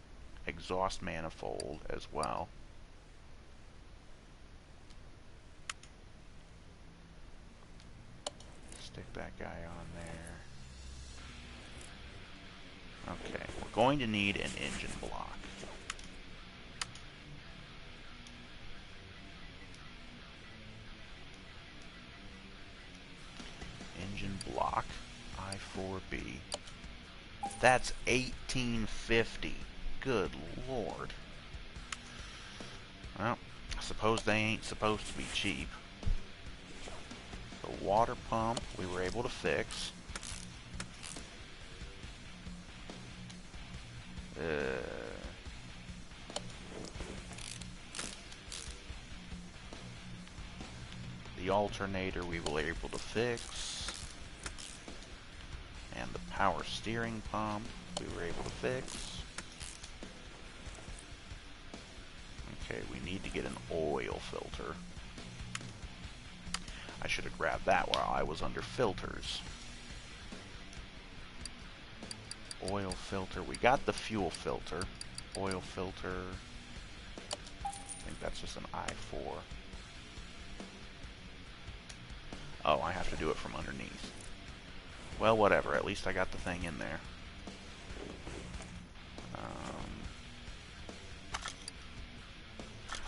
exhaust manifold as well. Stick that guy on there. Okay, we're going to need an engine block. Engine block, I4B. That's $18.50. Good lord. Well, I suppose they ain't supposed to be cheap. The water pump we were able to fix. The alternator we were able to fix. And the power steering pump we were able to fix. Okay, we need to get an oil filter. I should have grabbed that while I was under filters. Oil filter. We got the fuel filter. Oil filter. I think that's just an I4. Oh, I have to do it from underneath. Well, whatever. At least I got the thing in there.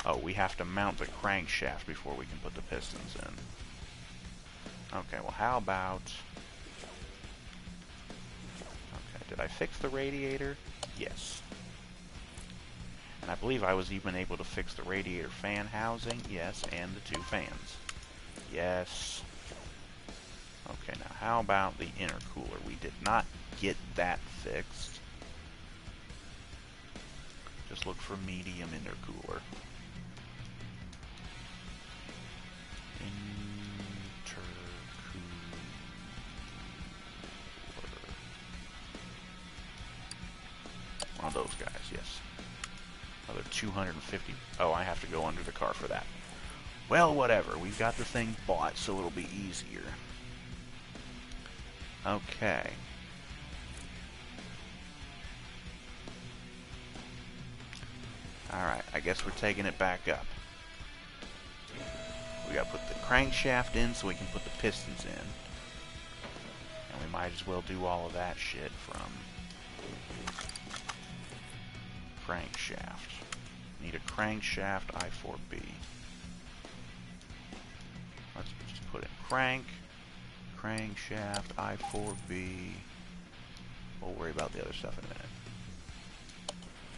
Oh, we have to mount the crankshaft before we can put the pistons in. Okay, well, how about... Okay, did I fix the radiator? Yes. And I believe I was even able to fix the radiator fan housing. Yes, and the 2 fans. Yes. Okay, now how about the intercooler? We did not get that fixed. Just look for medium intercooler. One of those guys, yes. Another 250. Oh, I have to go under the car for that. Well, whatever. We've got the thing bought, so it'll be easier. Okay. Alright, I guess we're taking it back up. We gotta put the crankshaft in so we can put the pistons in. And we might as well do all of that shit from crankshaft. Need a crankshaft I4B. Let's just put in crankshaft I4B. We'll worry about the other stuff in a minute.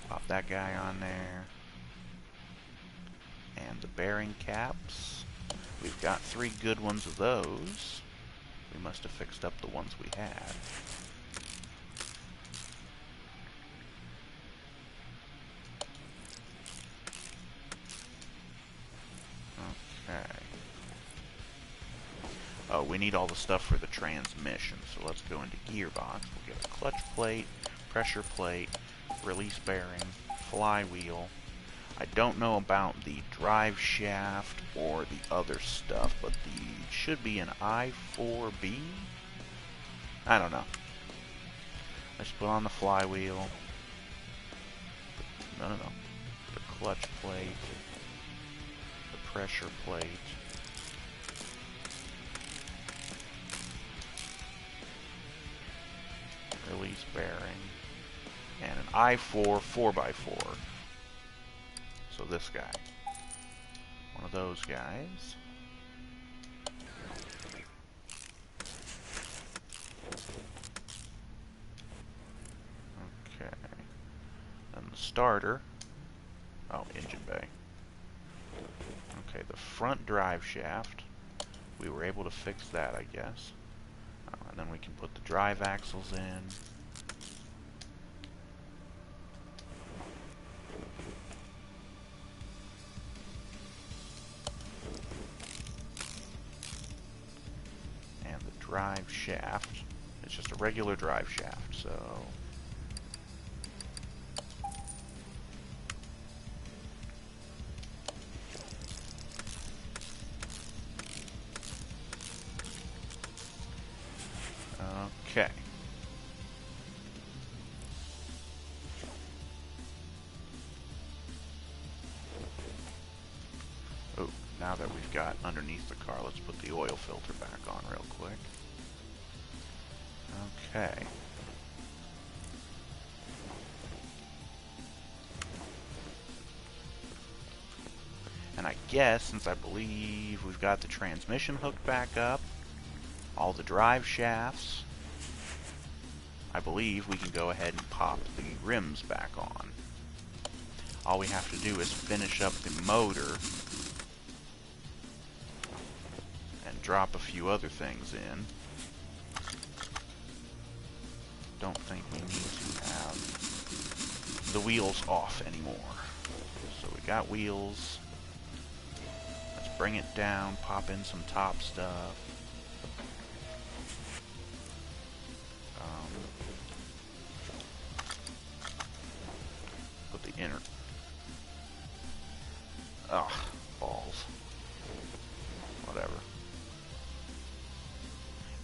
Pop that guy on there. And the bearing caps. We've got 3 good ones of those. We must have fixed up the ones we had. Okay. Oh, we need all the stuff for the transmission, so let's go into gearbox. We'll get a clutch plate, pressure plate, release bearing, flywheel. I don't know about the drive shaft or the other stuff, but the should be an I4B? I don't know. Let's put on the flywheel. No. The clutch plate. The pressure plate. Release bearing. And an I4 4x4. So this guy. One of those guys. Okay. Then the starter. Oh, engine bay. Okay, the front drive shaft. We were able to fix that, I guess. And then we can put the drive axles in. Drive shaft. It's just a regular drive shaft, so... Okay. now that we've got underneath the car, let's put the oil filter back on real quick. Okay. And I guess, since I believe we've got the transmission hooked back up, all the drive shafts, I believe we can go ahead and pop the rims back on. All we have to do is finish up the motor and drop a few other things in. Don't think we need to have the wheels off anymore. So we got wheels. Let's bring it down, pop in some top stuff. Put the inner... Ugh, balls. Whatever.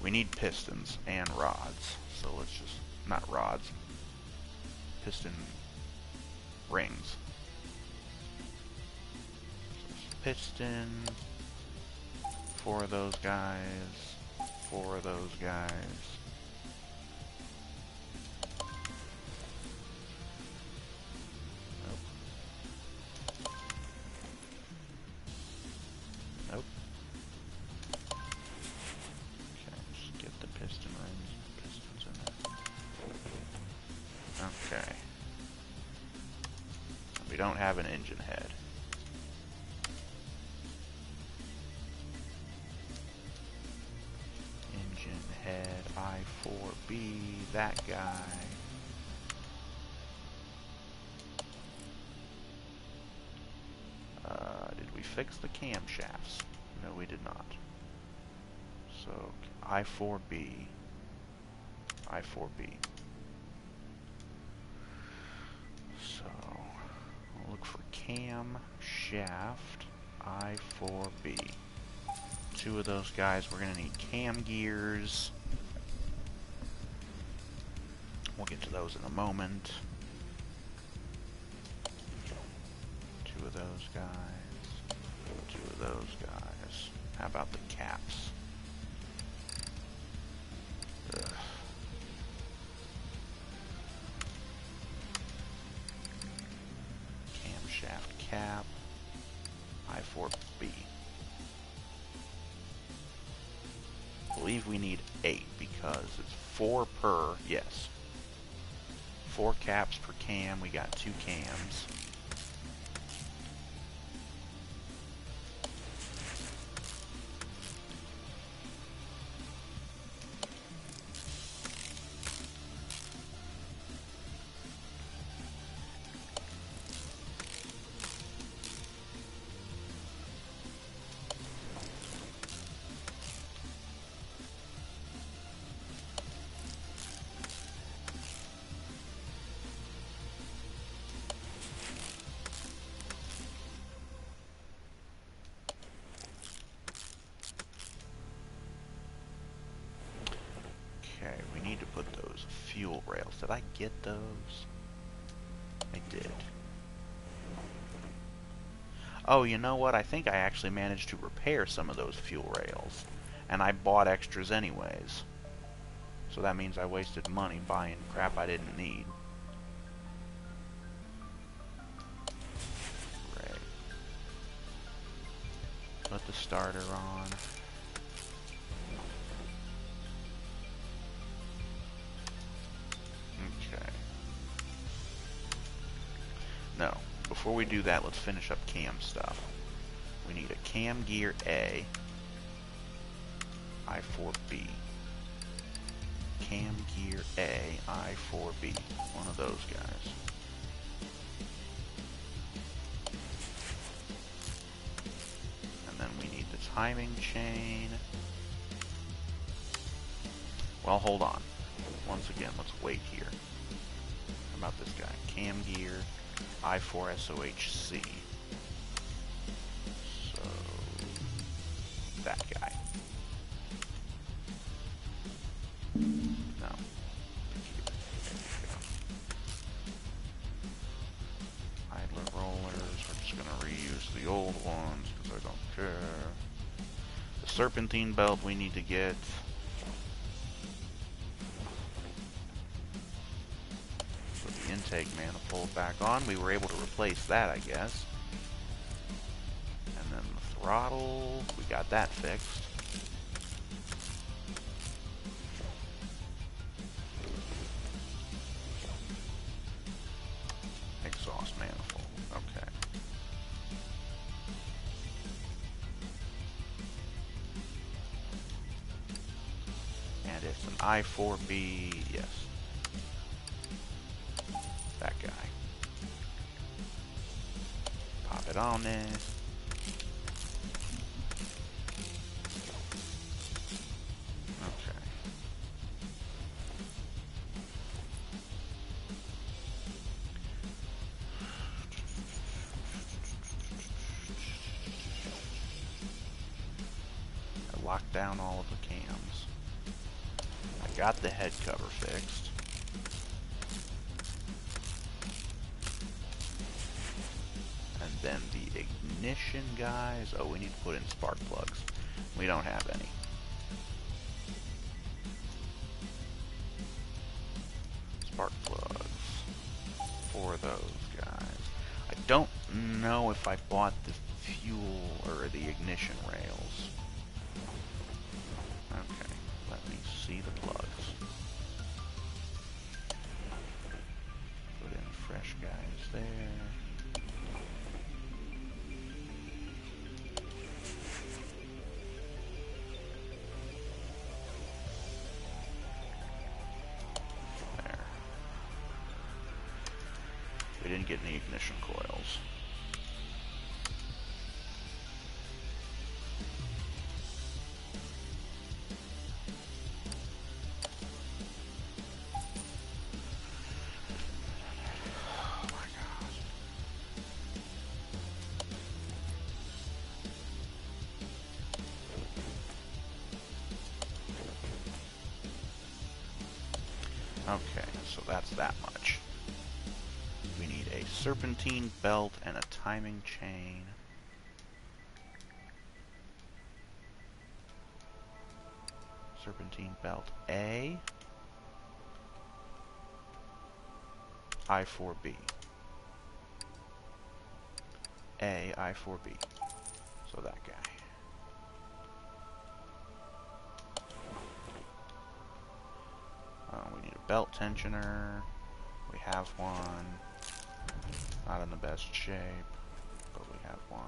We need pistons and rods. So let's just... not rods. Piston rings. Piston. 4 of those guys. 4 of those guys. Nope. Okay, just get the piston rings. Pistons in there. Okay. We don't have an engine head. Engine head, I4B, that guy. Did we fix the camshafts? No, we did not. So, I4B. I4B. So, we'll look for cam shaft I4B. 2 of those guys. We're going to need cam gears. We'll get to those in a moment. 2 of those guys. 2 of those guys. How about the caps? Ugh. Camshaft cap. I4B. I believe we need 8 because it's 4 per, yes. 4 caps per cam. We got 2 cams. Okay, we need to put those fuel rails. Did I get those? I did. Oh, you know what? I think I actually managed to repair some of those fuel rails. And I bought extras anyways. So that means I wasted money buying crap I didn't need. Great. Put the starter on. No. Before we do that, let's finish up cam stuff. We need a cam gear A, I4B. Cam gear A, I4B. One of those guys. And then we need the timing chain. Well, hold on. Once again, let's wait here. How about this guy? Cam gear. I4SOHC. So, that guy. No. Idler rollers. We're just going to reuse the old ones because I don't care. serpentine belt we need to get. Put the intake manifold back on. We were able to replace that, I guess. And then the throttle, we got that fixed. Exhaust manifold, okay. And it's an I4B, yes. That guy. Pop it on there. Okay. I locked down all of the cams. I got the head cover fixed. And then the ignition guys. Oh, we need to put in spark plugs. We don't have any. Spark plugs for those guys. I don't know if I bought the fuel or the ignition rails. Okay, let me see the plugs. Put in fresh guys there. There. We didn't get any ignition coils. Okay, so that's that much. We need a serpentine belt and a timing chain. Serpentine belt A. I4B. A, I4B. So that guy. We need a belt tensioner. We have one. Not in the best shape, but we have one.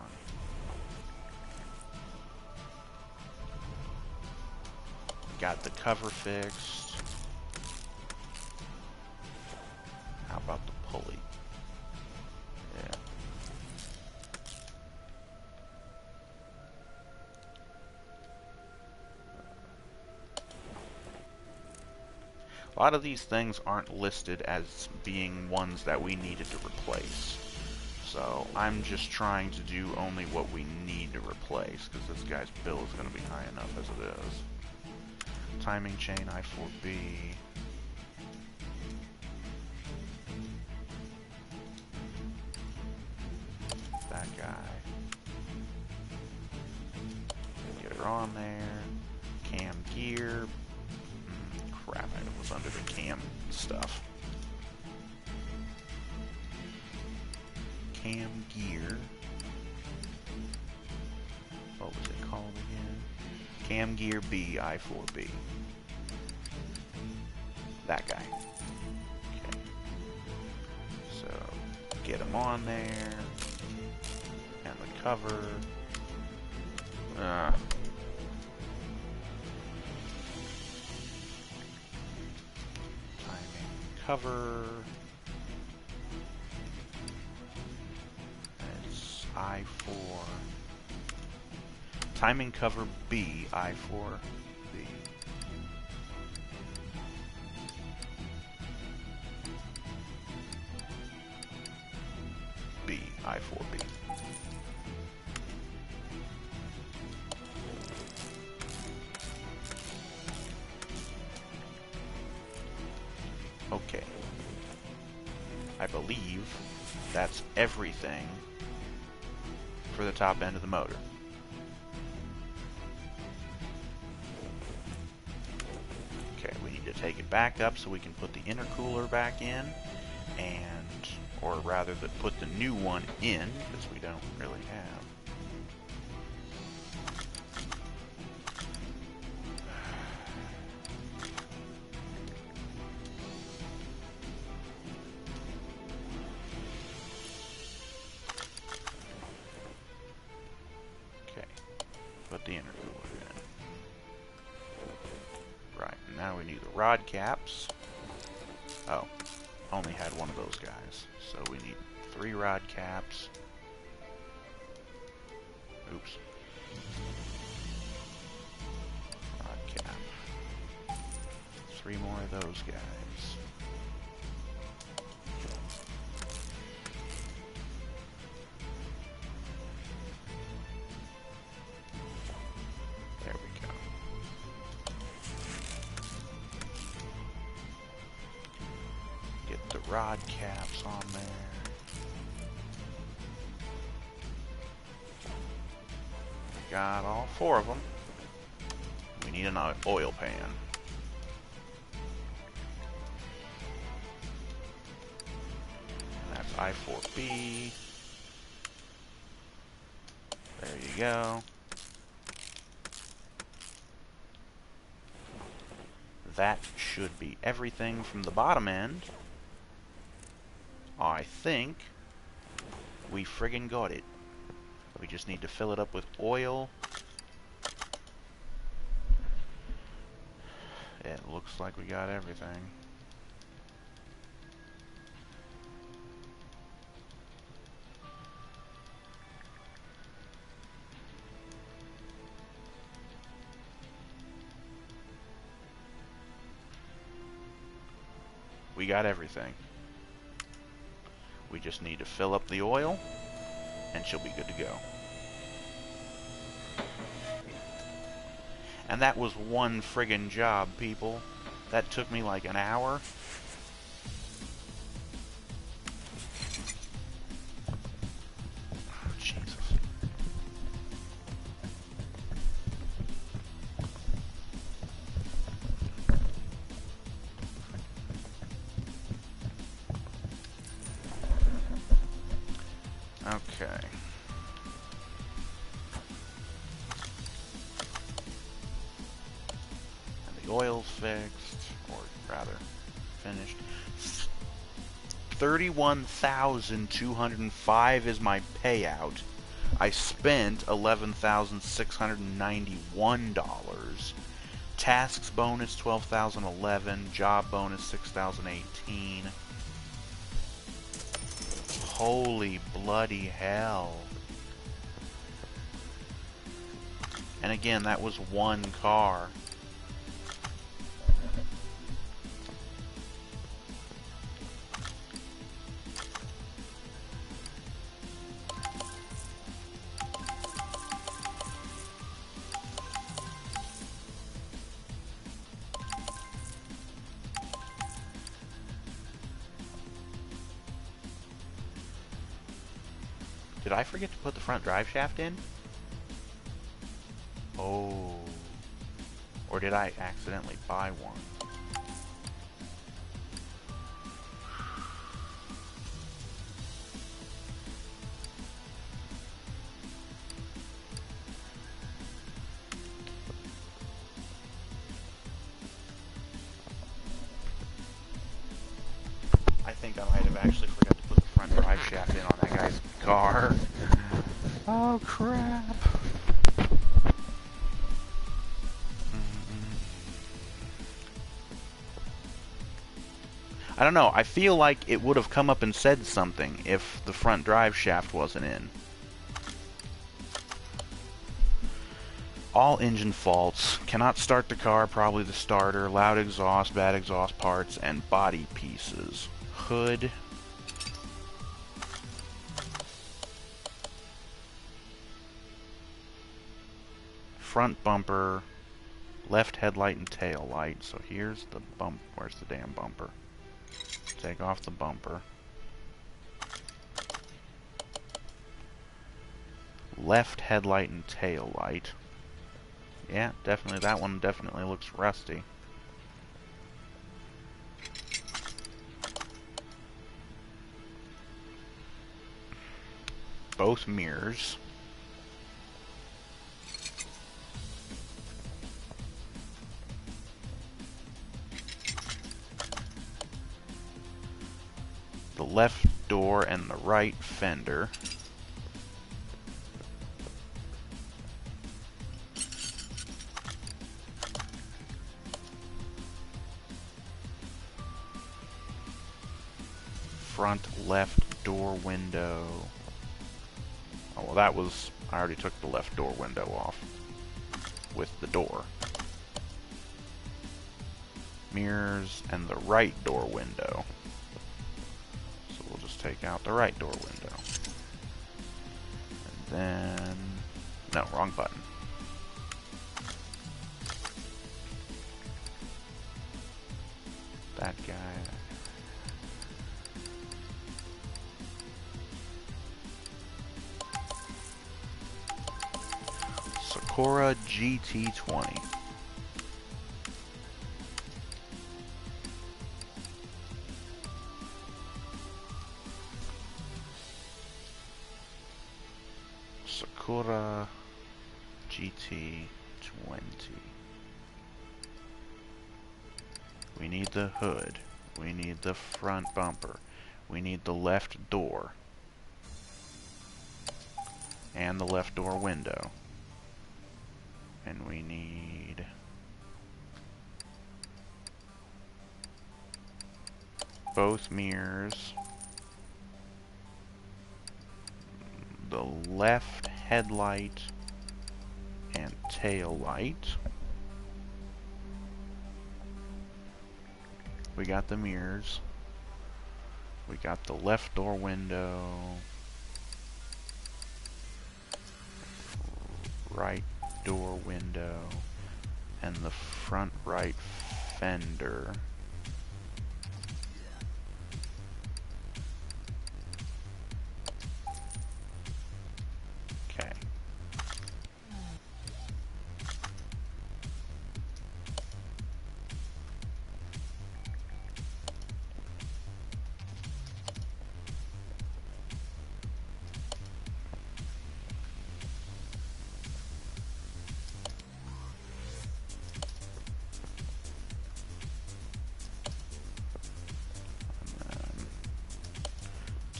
Got the cover fixed. How about the pulley? Yeah. A lot of these things aren't listed as being ones that we needed to replace. So I'm just trying to do only what we need to replace, because this guy's bill is going to be high enough as it is. Timing chain I4B. That guy. Get her on there. Cam gear. Crap, it was under the cam stuff. Cam gear. What was it called again? Cam gear B, I4B. That guy. Okay. So, get him on there. And the cover. Cover. It's I4. Timing cover B, I4B. B, I4B. Okay. I believe that's everything for the top end of the motor. back up so we can put the intercooler back in, and, or rather, put the new one in, because we don't really have. Put the intercooler in. Right, now we need the rod caps. Oh, only had one of those guys. So we need 3 rod caps. Oops. Rod cap. 3 more of those guys. Rod caps on there. Got all 4 of them. We need an oil pan. And that's I4B. There you go. That should be everything from the bottom end. I think we friggin' got it. We just need to fill it up with oil. It looks like we got everything. We got everything. We just need to fill up the oil, and she'll be good to go. And that was one friggin' job, people. That took me like an hour. Oh, Jesus. Okay. And the oil's fixed, or rather, finished. 31,205 is my payout. I spent $11,691. Tasks bonus 12,011. Job bonus 6,018. Holy bloody hell. And again, that was one car. Did I forget to put the front drive shaft in? Oh. Or did I accidentally buy one? I think I might have actually forgot to put the front drive shaft in on that guy's car. Oh crap. I don't know, I feel like it would have come up and said something if the front drive shaft wasn't in. All engine faults. Cannot start the car, probably the starter. Loud exhaust, bad exhaust parts, and body pieces. Hood. Front bumper, left headlight and tail light. So here's the bump. Where's the damn bumper? Take off the bumper. Left headlight and tail light. Yeah, definitely. That one definitely looks rusty. both mirrors. The left door and the right fender. Front left door window. Oh, well, that was... I already took the left door window off with the door. Mirrors and the right door window. So we'll just take out the right door window. And then... No, wrong button. That guy... Sakura GT20. Sakura GT20. We need the hood. We need the front bumper. We need the left door. And the left door window. And we need both mirrors, the left headlight and tail light. We got the mirrors. We got the left door window, right door window, and the front right fender. Okay.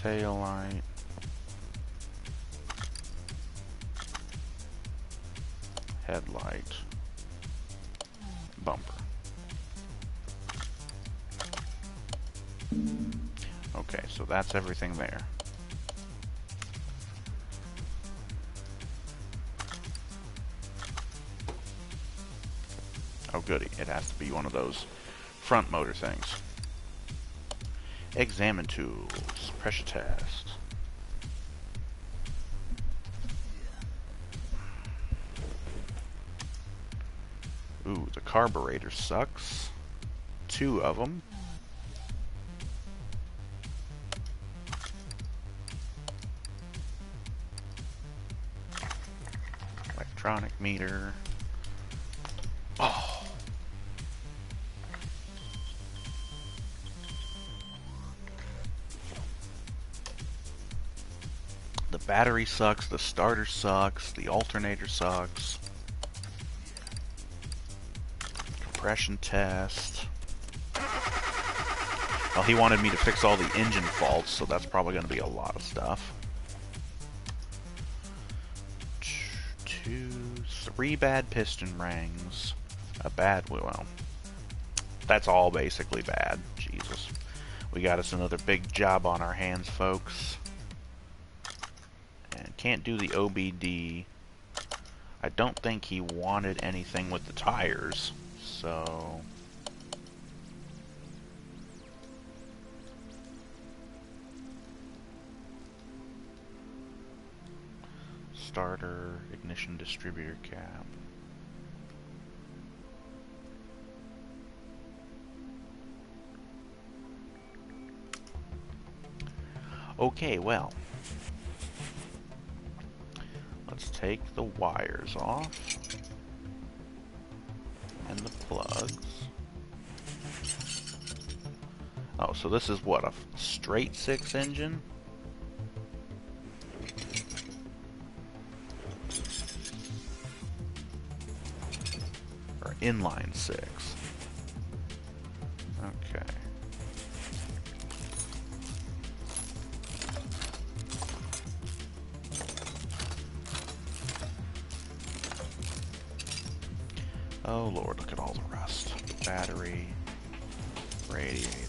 Tail light, headlight, bumper. Okay, so that's everything there. Oh goody, it has to be one of those front motor things. Examine tools, pressure test. Ooh, the carburetor sucks. 2 of them. Electronic meter. Oh. The battery sucks, the starter sucks, the alternator sucks. Compression test. Well, he wanted me to fix all the engine faults, so that's probably going to be a lot of stuff. 3 bad piston rings. A bad, well, that's all basically bad. Jesus. We got us another big job on our hands, folks. And can't do the OBD. I don't think he wanted anything with the tires, so... Starter, ignition distributor cap. Okay, well, let's take the wires off and the plugs. Oh, so this is what, a straight 6 engine? inline 6. Okay. Oh Lord, look at all the rust. Battery, radiator.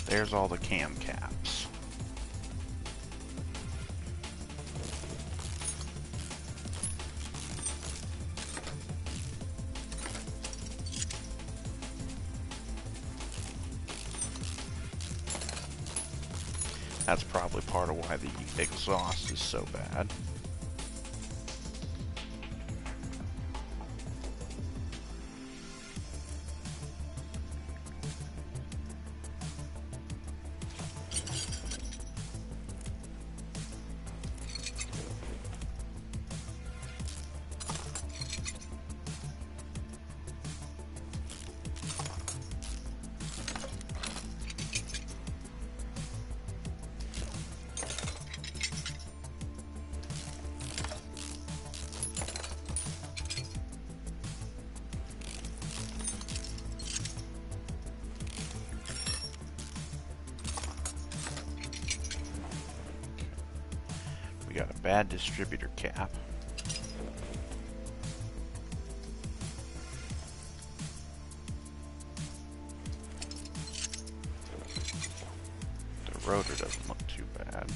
There's all the cam caps. That's probably part of why the exhaust is so bad. Got a bad distributor cap. The rotor doesn't look too bad.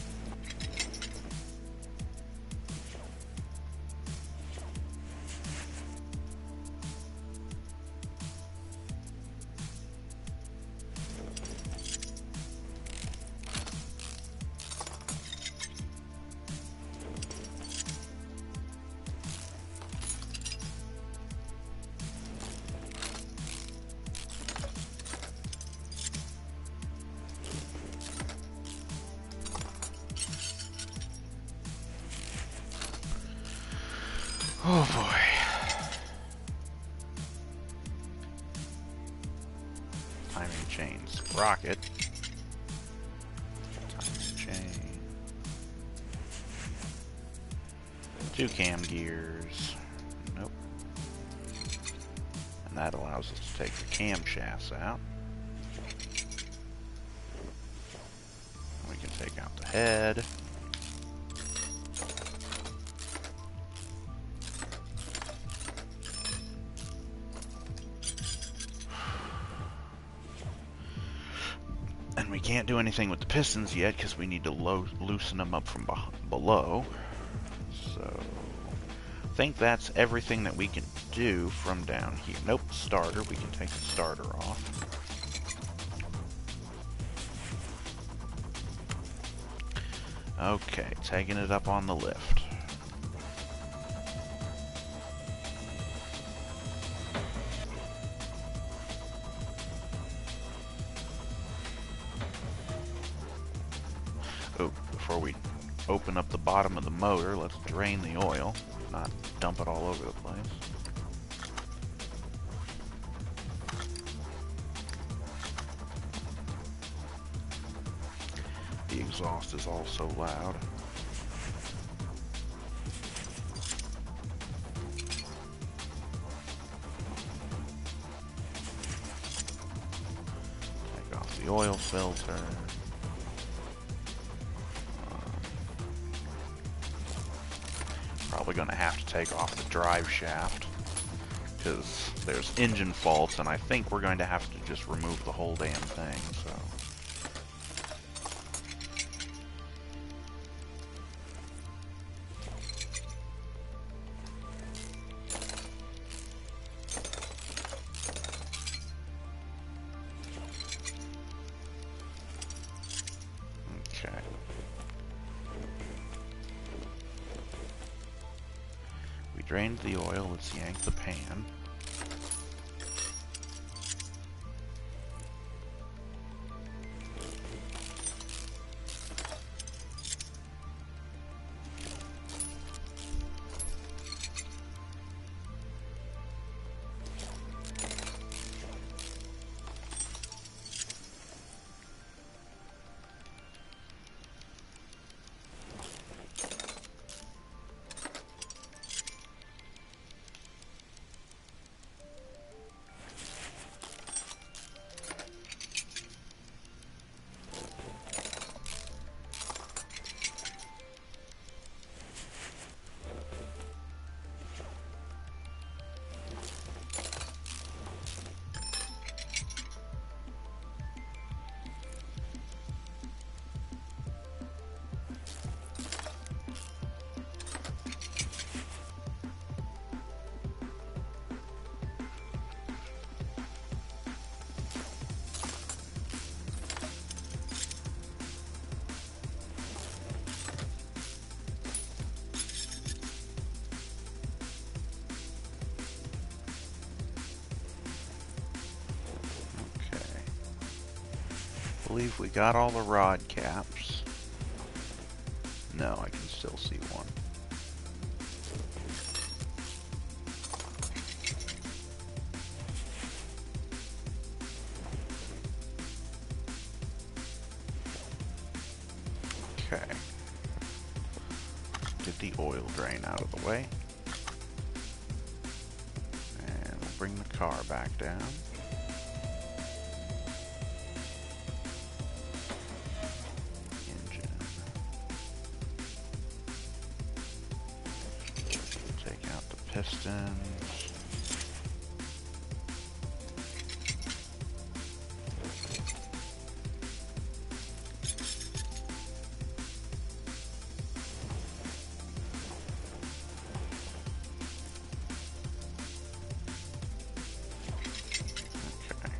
Oh boy. Timing chain sprocket. Timing chain. 2 cam gears. Nope. And that allows us to take the camshafts out. We can take out the head. We can't do anything with the pistons yet because we need to loosen them up from below. So, I think that's everything that we can do from down here. Nope, starter. We can take the starter off. Okay, taking it up on the lift. Oh, before we open up the bottom of the motor, let's drain the oil, not dump it all over the place. exhaust is also loud. Take off the oil filter. Probably going to have to take off the drive shaft because there's engine faults, and I think we're going to have to just remove the whole damn thing, so. Okay. We drained the oil, let's yank the pan. I believe we got all the rod caps. No, I can still see one. Okay. Get the oil drain out of the way. And we'll bring the car back down. Pistons. Okay.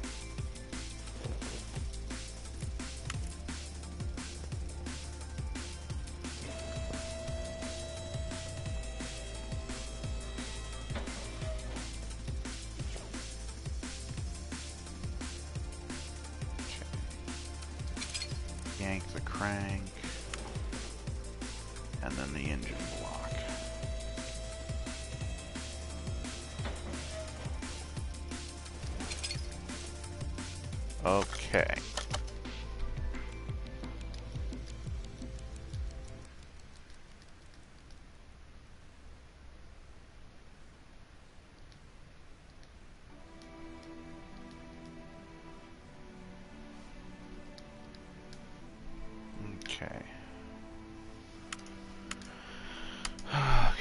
Yank the crank, and then the engine block. Okay. Okay. Okay.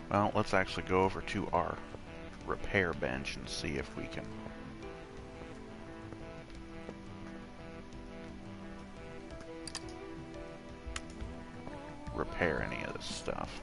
Well, let's actually go over to our repair bench and see if we can repair any of this stuff.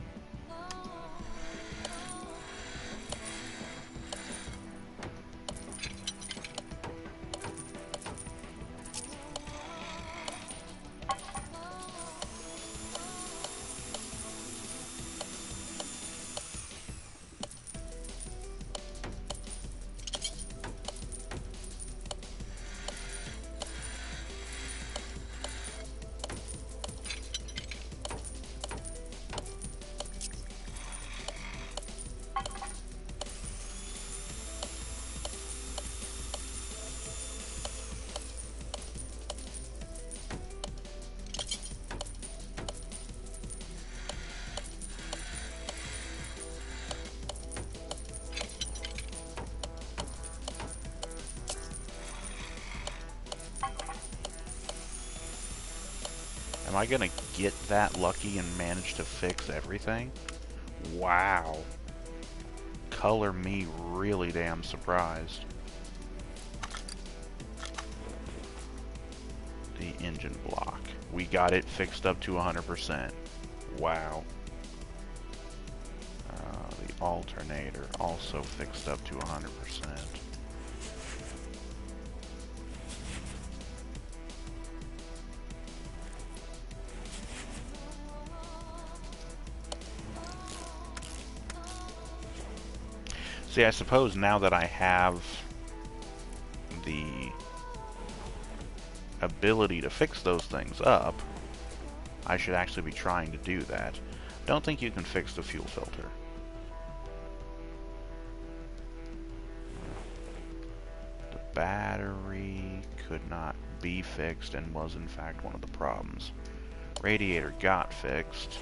Am I gonna get that lucky and manage to fix everything? Wow. Color me really damn surprised. The engine block. We got it fixed up to 100%. Wow. The alternator also fixed up to 100%. See, I suppose now that I have the ability to fix those things up, I should actually be trying to do that. Don't think you can fix the fuel filter. The battery could not be fixed and was in fact one of the problems. Radiator got fixed.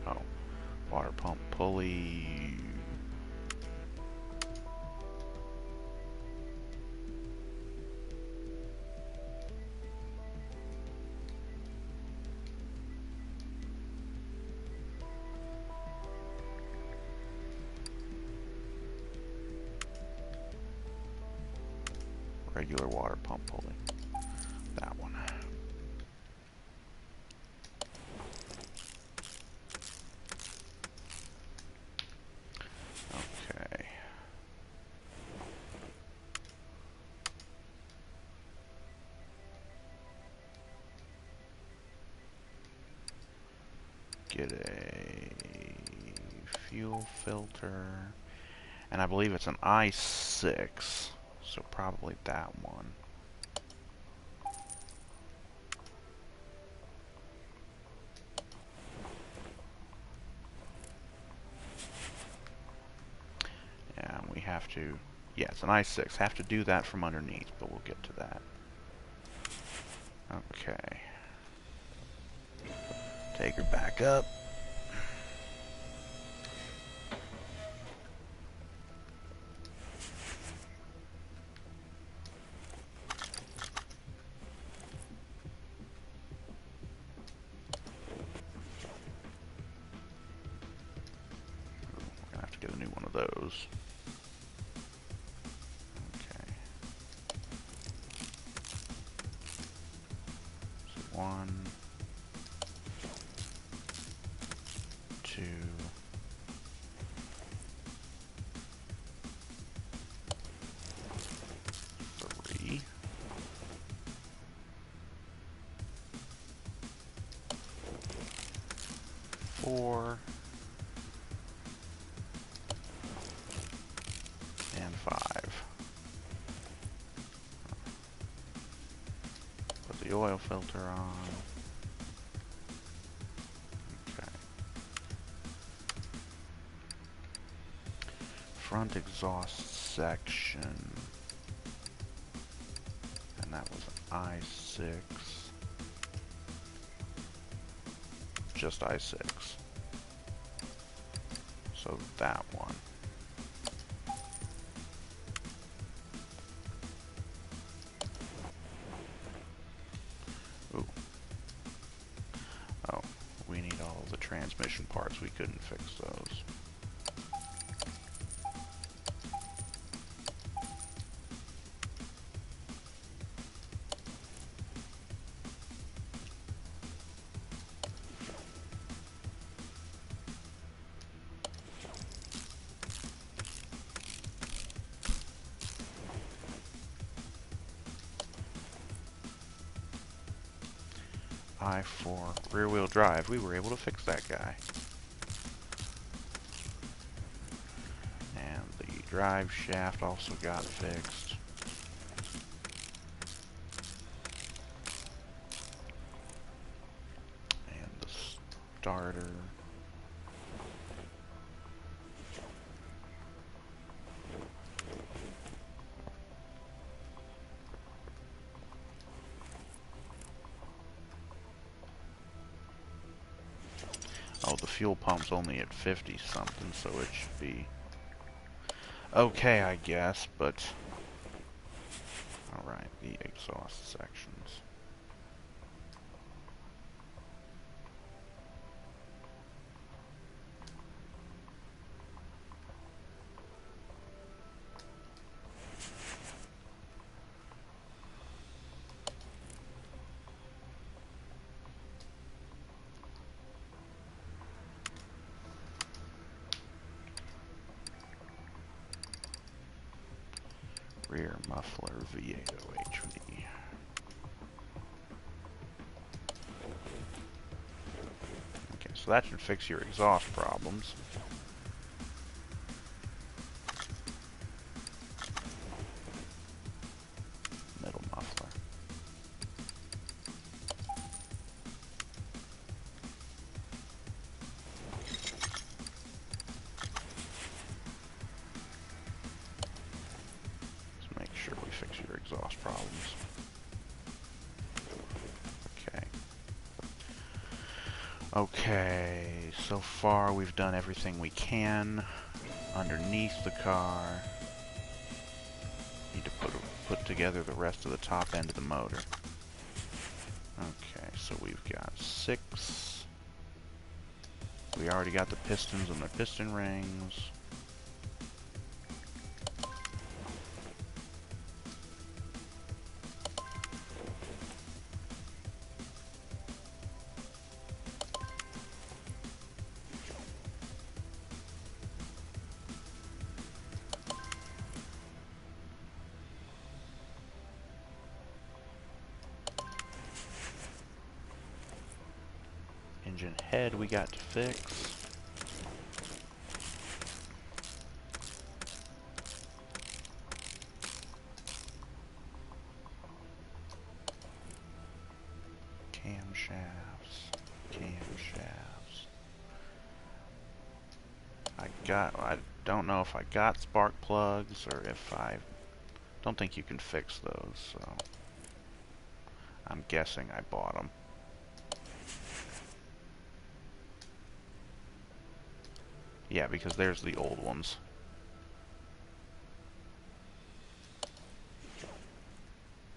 Oh, water pump pulley. Regular water pump pulley. That one. Okay. Get a fuel filter. And I believe it's an i6. So probably that one. And we have to, yeah, it's an i6. Have to do that from underneath, but we'll get to that. Okay. Take her back up. We're gonna have to get a new one of those. Okay. So 1, 2, 3. 4. And 5. Put the oil filter on. Okay. Front exhaust section. And that was an i6. Just i6. So that one. Ooh. Oh, we need all of the transmission parts. We couldn't fix those. I4 rear-wheel drive. We were able to fix that guy. And the drive shaft also got fixed. And the starter. Oh, the fuel pump's only at 50 something, so it should be okay, I guess, but Alright, the exhaust sections. Rear muffler V8 OHV. Okay, so that should fix your exhaust problems. Middle muffler. Let's make sure we fix your exhaust problems. Okay. Okay, so far we've done everything we can underneath the car. Need to put together the rest of the top end of the motor. Okay, so we've got 6. We already got the pistons and the piston rings. Engine head we got to fix. Camshafts. I don't know if I got spark plugs or if I don't think you can fix those, so I'm guessing I bought them. Yeah, because there's the old ones.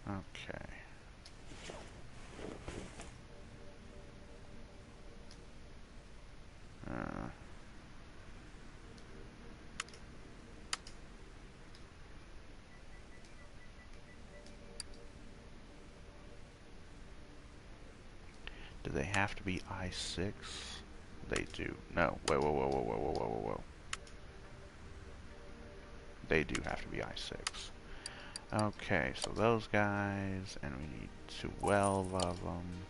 Okay. Do they have to be i6? They do. No. Whoa, whoa, whoa, whoa, whoa, whoa, whoa, whoa. They do have to be i6. Okay, so those guys, and we need 12 of them.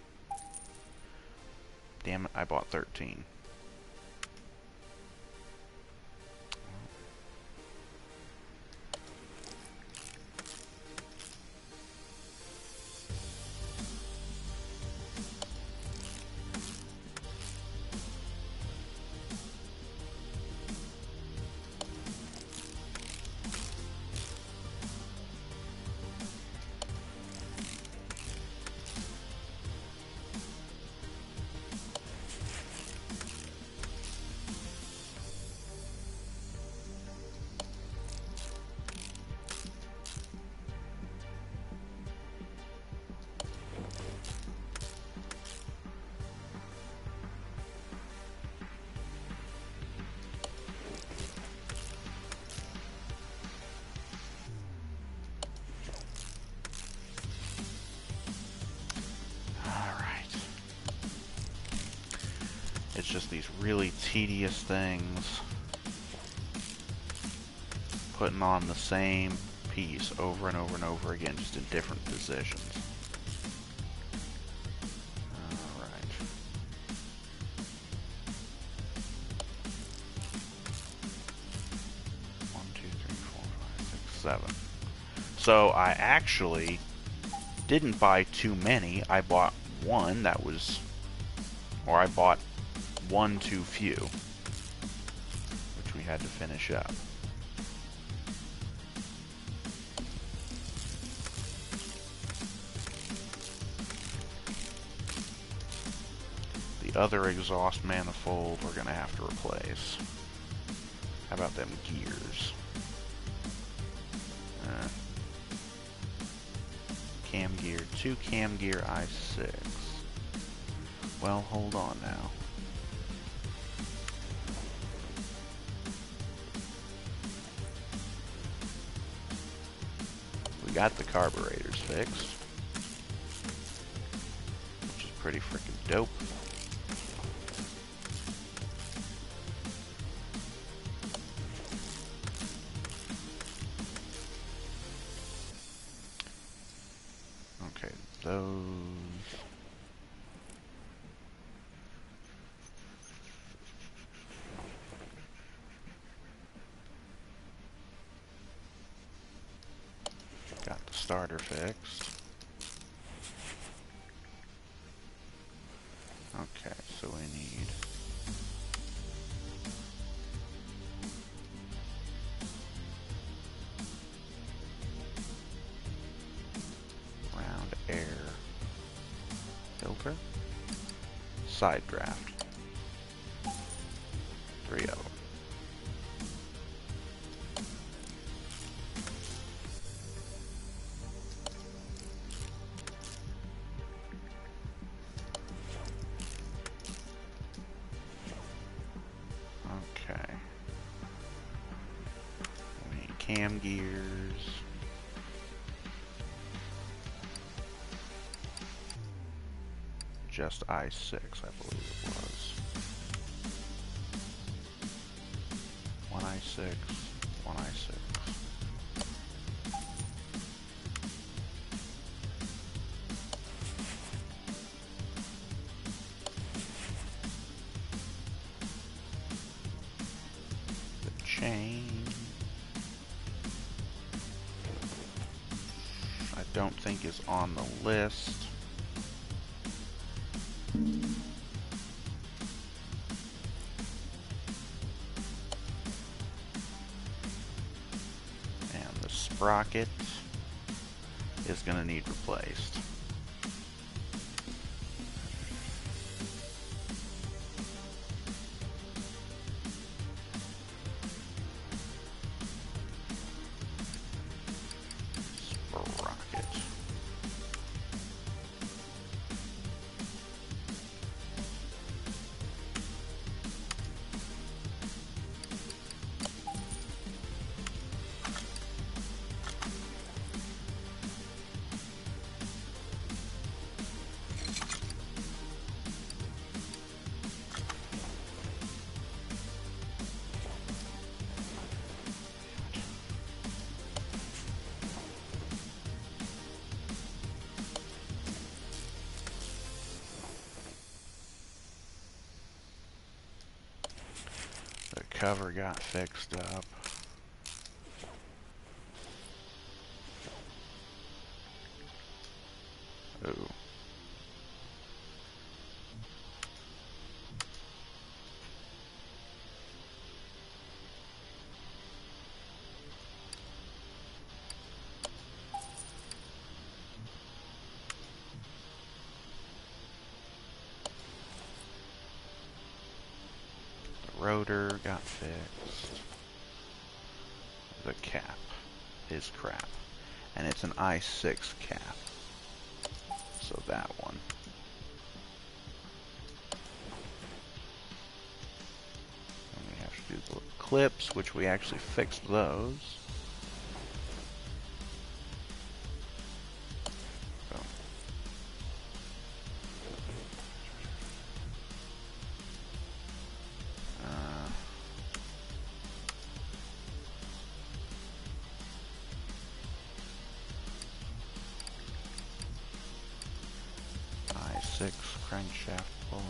Damn it, I bought 13. It's just these really tedious things. Putting on the same piece over and over and over again, just in different positions. Alright. One, two, three, four, five, six, 7. So I actually didn't buy too many. I bought one that was, or I bought one too few, which we had to finish up. The other exhaust manifold we're going to have to replace. How about them gears? 2 cam gear i6. Well, hold on now. We got the carburetors fixed, which is pretty freaking dope. Okay, those... Got the starter fixed. Okay, so we need... round air filter. Side draft. 3 of them. Okay. We need cam gears. Just i6, I believe it was. 1 i6, 1 i6. The chain. I don't think is on the list. Sprocket is going to need replaced. Sprocket. Cover got fixed up. Ooh. Rotor got fixed. The cap is crap. And it's an i6 cap. So that one. And we have to do the clips, which we actually fixed those. i6 crankshaft pulley.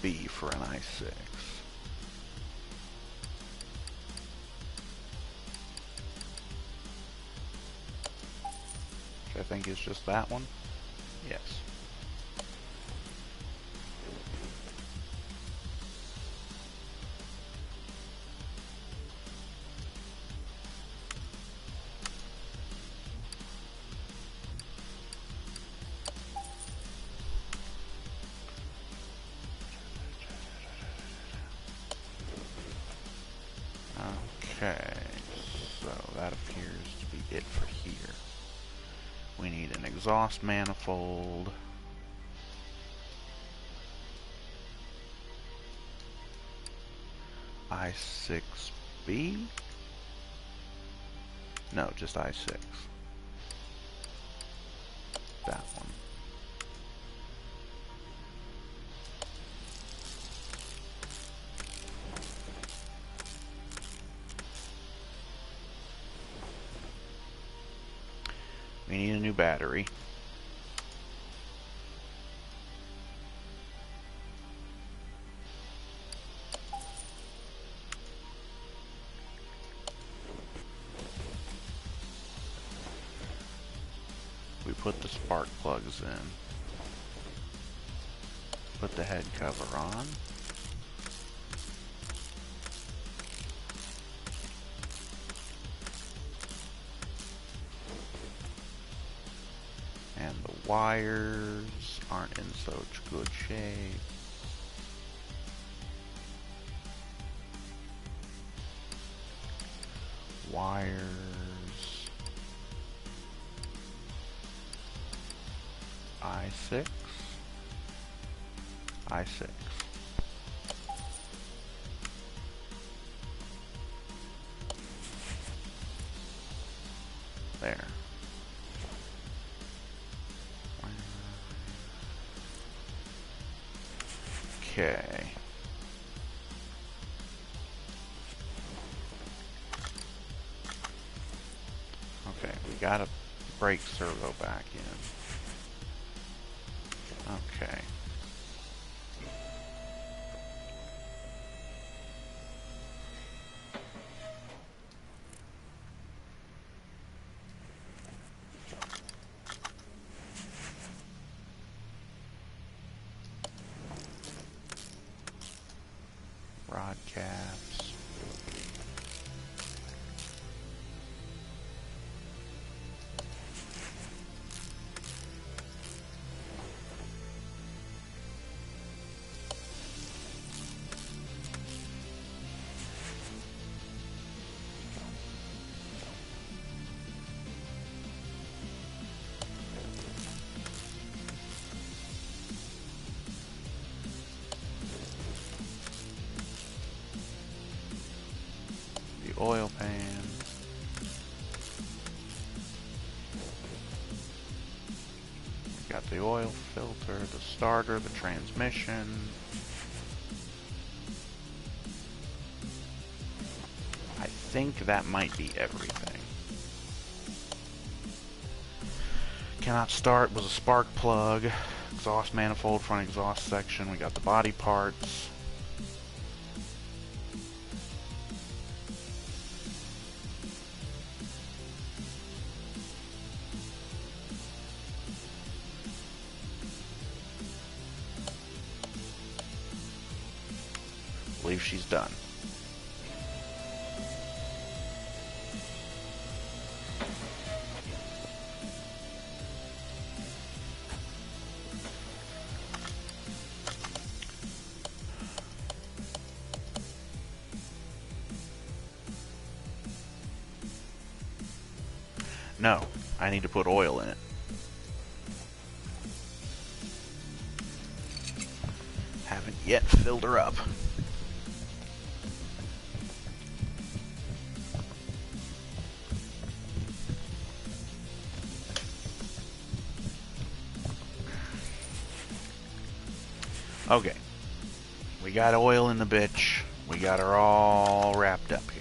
B for an i6. Which I think is just that one. Yes. exhaust manifold. I6B? No, just I6. That one. We need a new battery. We put the spark plugs in. Put the head cover on. And the wires aren't in such good shape. Wires. I6. I6. There. Okay. Okay, we got a brake servo back in. Okay. Rod caps. The oil pan. Got the oil filter, the starter, the transmission. I think that might be everything. Cannot start was a spark plug, exhaust manifold, front exhaust section. We got the body parts. I believe she's done. No, I need to put oil in it. Haven't yet filled her up. Okay. We got oil in the bitch. We got her all wrapped up here.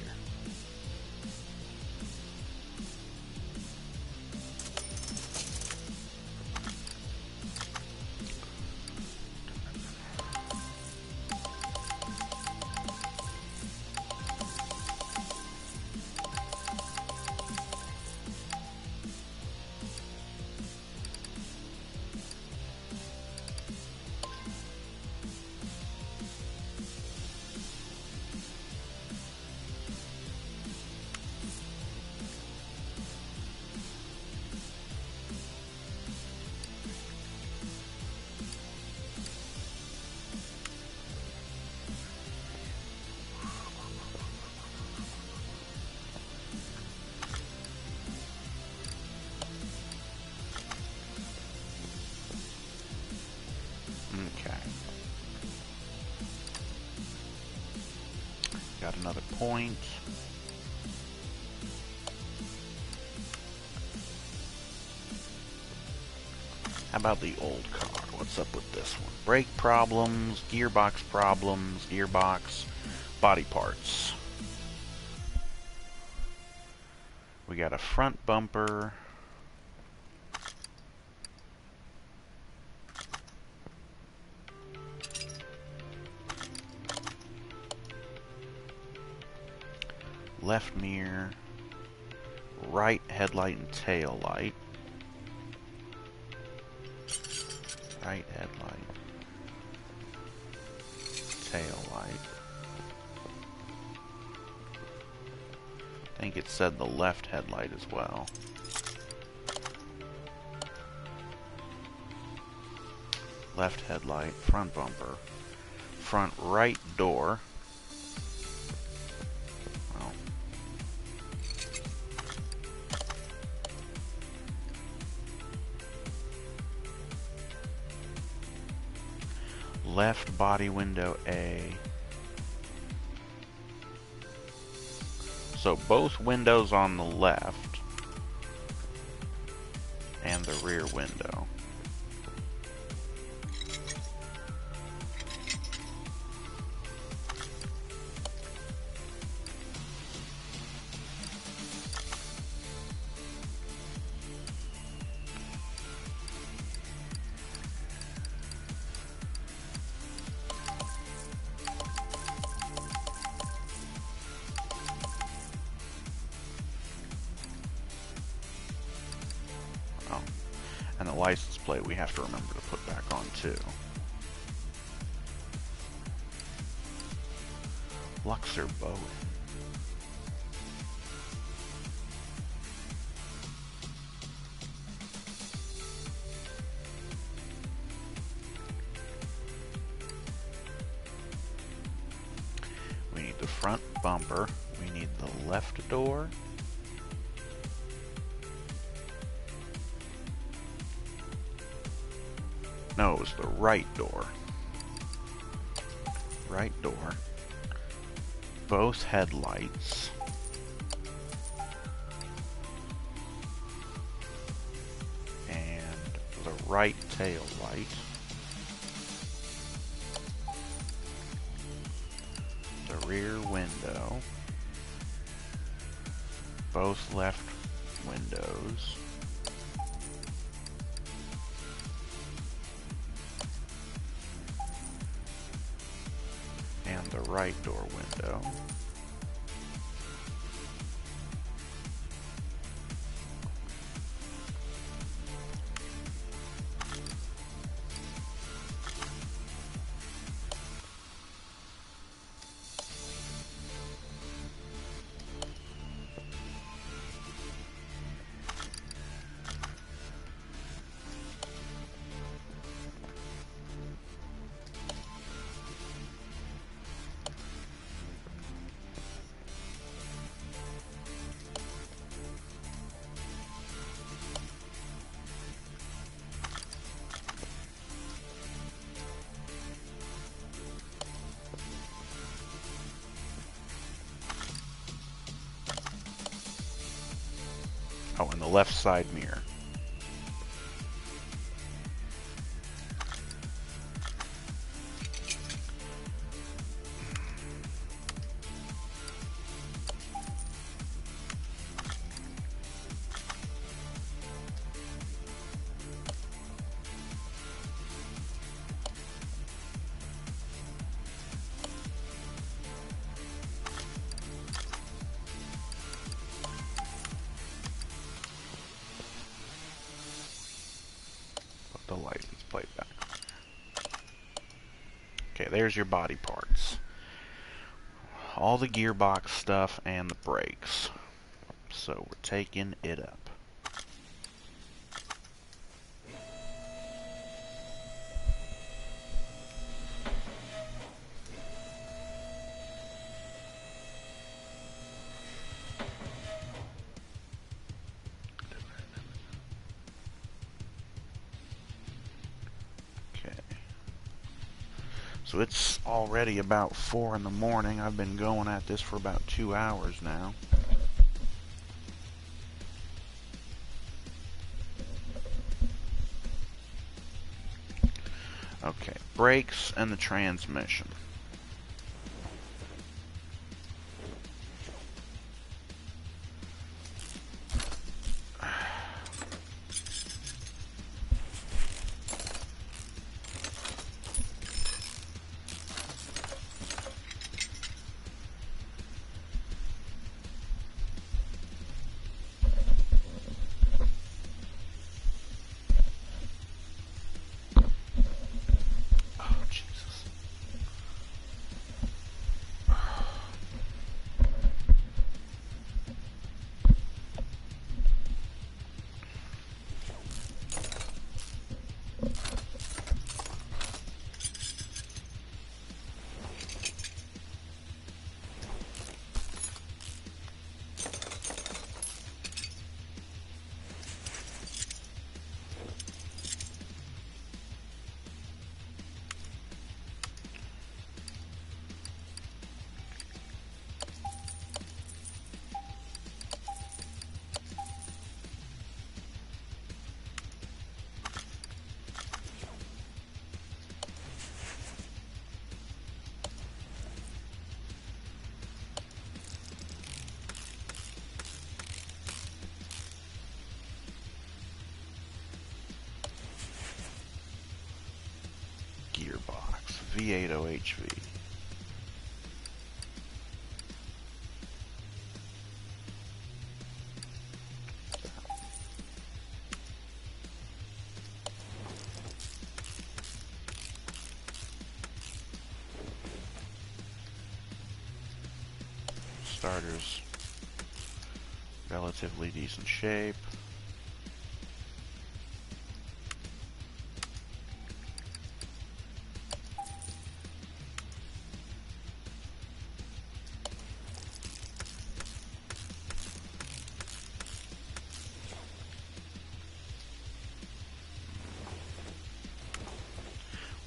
got another point. How about the old car? What's up with this one? Brake problems, gearbox, body parts. We got a front bumper. Left mirror. Right headlight and tail light. Right headlight. Tail light. I think it said the left headlight as well. Left headlight, front bumper, front right door. Well, left body window A. So both windows on the left and the rear window. And the license plate we have to remember to put back on too. Luxor Boat. We need the front bumper. We need the left door. No, it was the right door. Right door. Both headlights. And the right tail light. The rear window. Both left windows. And the right door window. Oh, and the left side mirror. The license plate back. Okay, there's your body parts. All the gearbox stuff and the brakes. So we're taking it up. So it's already about 4 in the morning. I've been going at this for about 2 hours now. Okay, brakes and the transmission. Gearbox, V8OHV. Starter's relatively decent shape.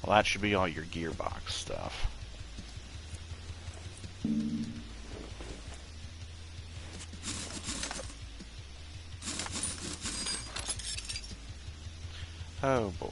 Well, that should be all your gearbox stuff. Oh boy.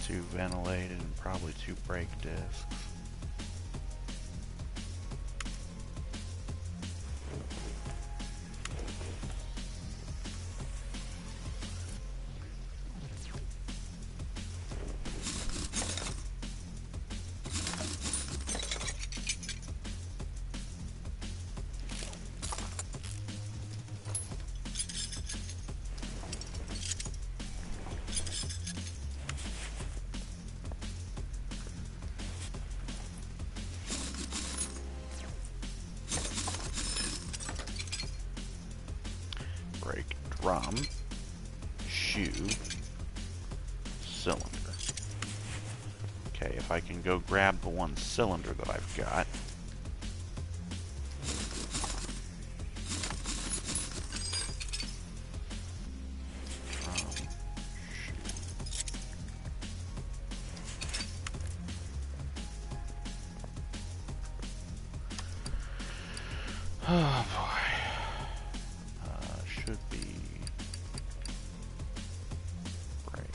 Two ventilated and probably two brake discs. Brake drum, shoe, cylinder. Okay, if I can go grab the one cylinder that I've got. Oh boy. Should be brakes.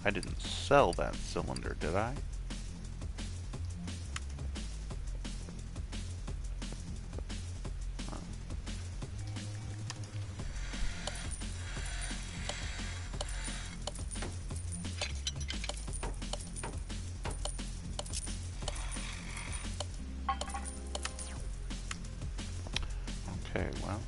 I didn't sell that cylinder, did I? Okay, well.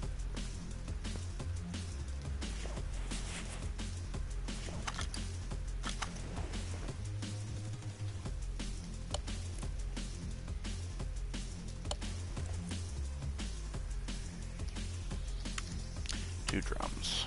Two drums.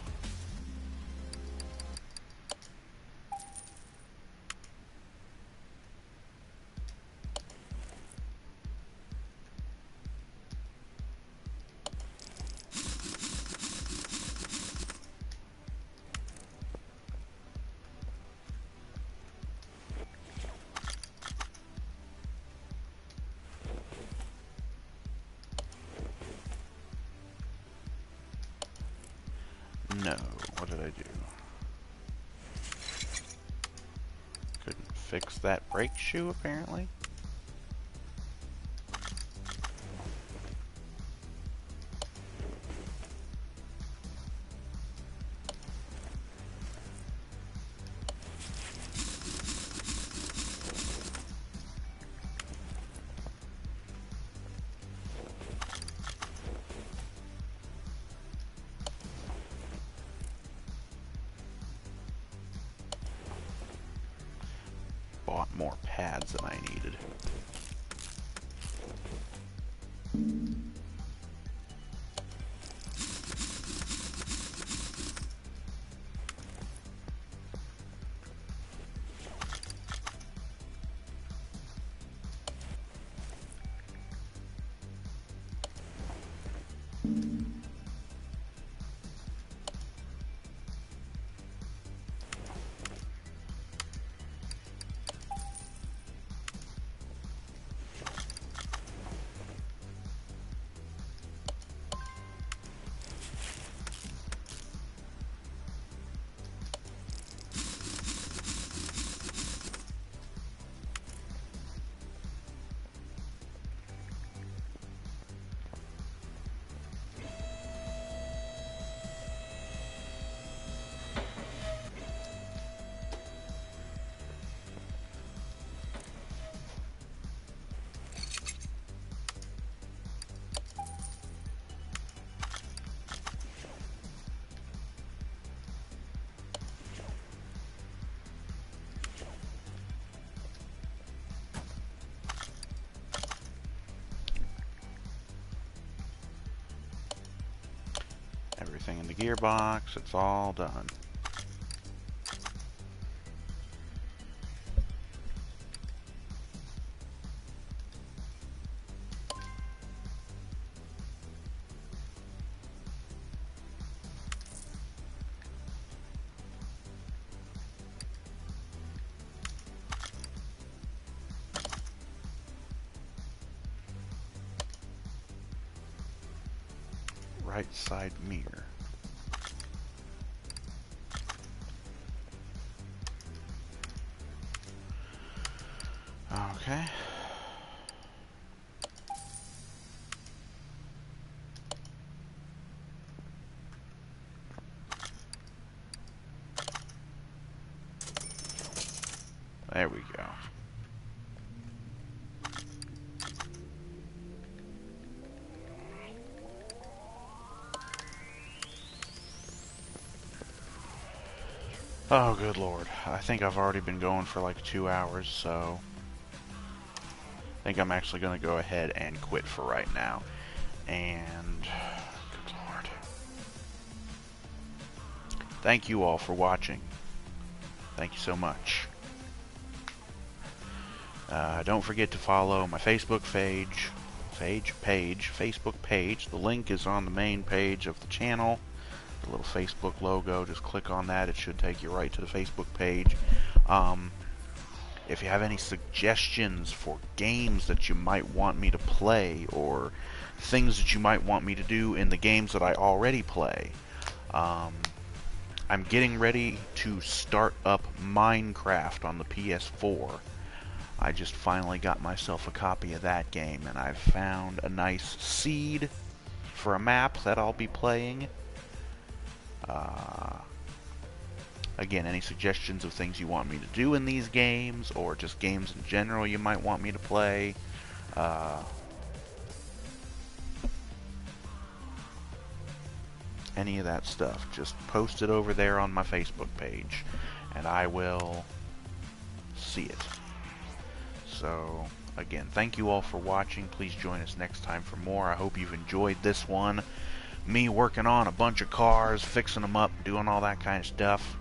No, what did I do? Couldn't fix that brake shoe, apparently. Bought more pads than I needed. Everything in the gearbox, it's all done. Right side mirror. Okay. There we go. Oh, good lord. I think I've already been going for like 2 hours, so I think I'm actually going to go ahead and quit for right now. And, good lord. Thank you all for watching. Thank you so much. Don't forget to follow my Facebook Facebook page. The link is on the main page of the channel. The little Facebook logo, just click on that. It should take you right to the Facebook page. If you have any suggestions for games that you might want me to play, or things that you might want me to do in the games that I already play, I'm getting ready to start up Minecraft on the PS4. I just finally got myself a copy of that game, and I've found a nice seed for a map that I'll be playing. Again, any suggestions of things you want me to do in these games, or just games in general you might want me to play, any of that stuff, just post it over there on my Facebook page, and I will see it. So, again, thank you all for watching. Please join us next time for more. I hope you've enjoyed this one. Me working on a bunch of cars, fixing them up, doing all that kind of stuff.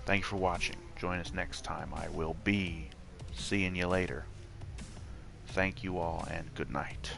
Thank you for watching. Join us next time. I will be seeing you later. Thank you all, and good night.